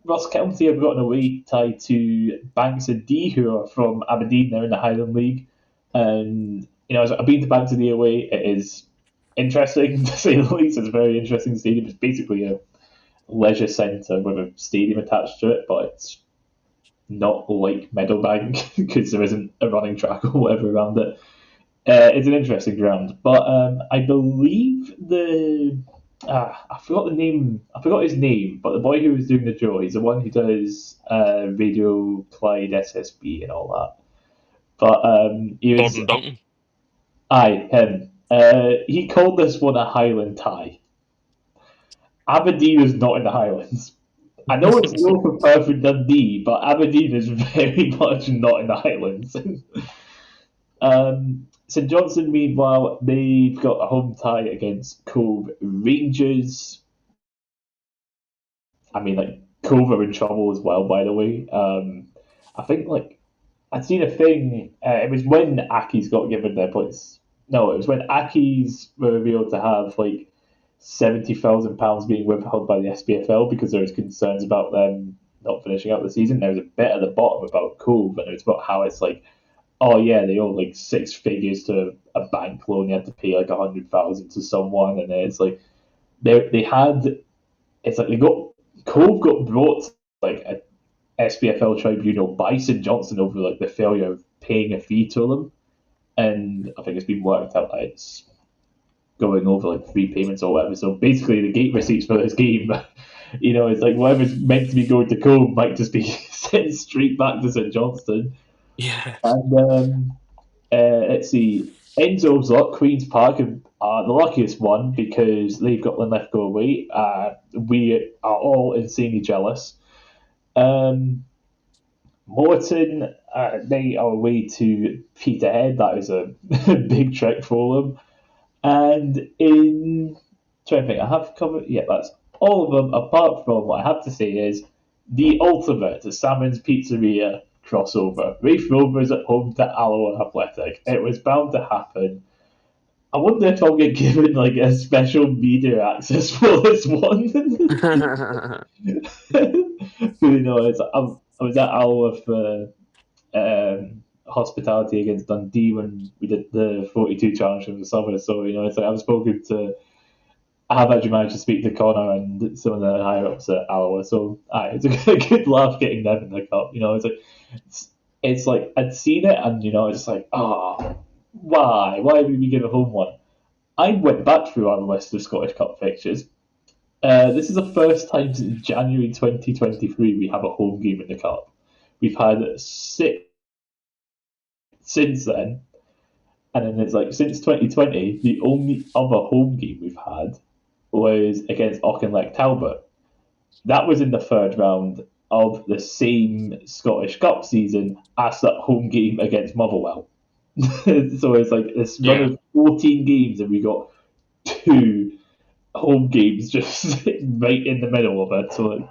Ross County have got an away tie to Banks and D, who are from Aberdeen. They're in the Highland League, and I've been to Banks and D away. It is interesting to say the least. It's a very interesting stadium. It's basically a leisure centre with a stadium attached to it, but it's not like Meadowbank because there isn't a running track or whatever around it. It's an interesting ground, but I believe I forgot the name. I forgot his name, but the boy who was doing the draw, he's the one who does Radio Clyde SSB and all that. But he was, Gordon Duncan. aye, him. He called this one a Highland tie. Aberdeen is not in the Highlands. I know it's north of Perth and Dundee, but Aberdeen is very much not in the Highlands. St Johnstone, meanwhile, they've got a home tie against Cove Rangers. I mean, like, Cove are in trouble as well, by the way. I think, like, I'd seen a thing, it was when Aki's got given their points. No, it was when Aki's were revealed to have, like, £70,000 being withheld by the SPFL because there was concerns about them not finishing out the season. There was a bit at the bottom about Cove, and it was about how it's like, oh yeah, they owe like six figures to a bank loan. They had to pay like 100,000 to someone, and then it's like they had. It's like they got Cove got brought like a SPFL tribunal by St Johnstone over like the failure of paying a fee to them, and I think it's been worked out that it's going over like three payments or whatever. So basically, the gate receipts for this game, it's like whatever's meant to be going to Cove might just be sent straight back to St Johnstone. Yeah. And let's see, Enzo's luck, Queen's Park are the luckiest one because they've got Linlithgow away. We are all insanely jealous. Morton, they are away to Peterhead. That is a big trek for them. And trying to think, I have covered, yeah, that's all of them, apart from what I have to say is the ultimate Salmon's Pizzeria crossover. Rafe Rovers at home to Alloa Athletic. It was bound to happen. I wonder if I'll get given like a special media access for this one. Who knows? I was at Alloa for hospitality against Dundee when we did the 42 challenge from the summer. So it's like I've spoken to. I have actually managed to speak to Connor and some of the higher ups at Alloa, so it's a good laugh getting them in the cup. It's like I'd seen it, and it's like, why did we give a home one? I went back through our list of Scottish Cup fixtures. This is the first time since January 2023 we have a home game in the cup. We've had 6 since then, and then it's like since 2020, the only other home game we've had was against Auchinleck Talbot. That was in the third round of the same Scottish Cup season as that home game against Motherwell. So it's like this run Yeah. of 14 games, and we got 2 home games just right in the middle of it. So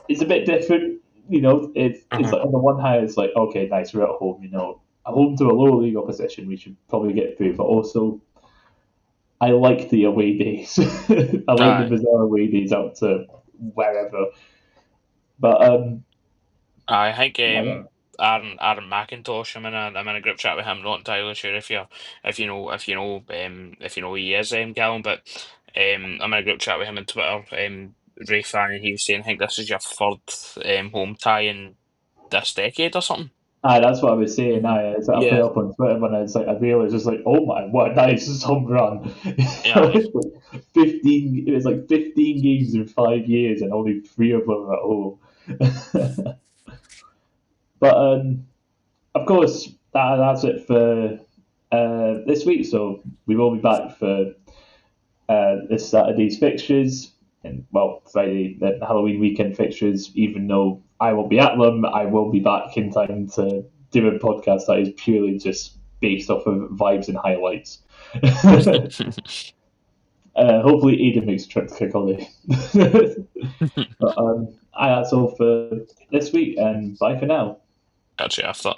it's a bit different. It's like on the one hand, it's like, okay, nice, we're at home. Home to a lower league opposition, we should probably get through. But also, I like the away days. I like the Aye. bizarre away days out to wherever. But I think yeah, Aaron McIntosh. I'm in a group chat with him. Not entirely sure if you know who he is, Callum, but I'm in a group chat with him on Twitter. Ray fan, and he was saying, I think this is your third home tie in this decade or something. that's what I was saying. I put it Yeah, up on Twitter when I realized just like, oh my, what a nice home run! yeah. It's like 15. It was like 15 games in 5 years, and only 3 of them are at home. But of course, that's it for this week. So we will be back for this Saturday's fixtures, and well, Friday, the Halloween weekend fixtures. Even though I won't be at them, I will be back in time to do a podcast that is purely just based off of vibes and highlights. Hopefully, Aidan makes a trip to Kirkcaldy. But that's all for this week, and bye for now. Catch you after.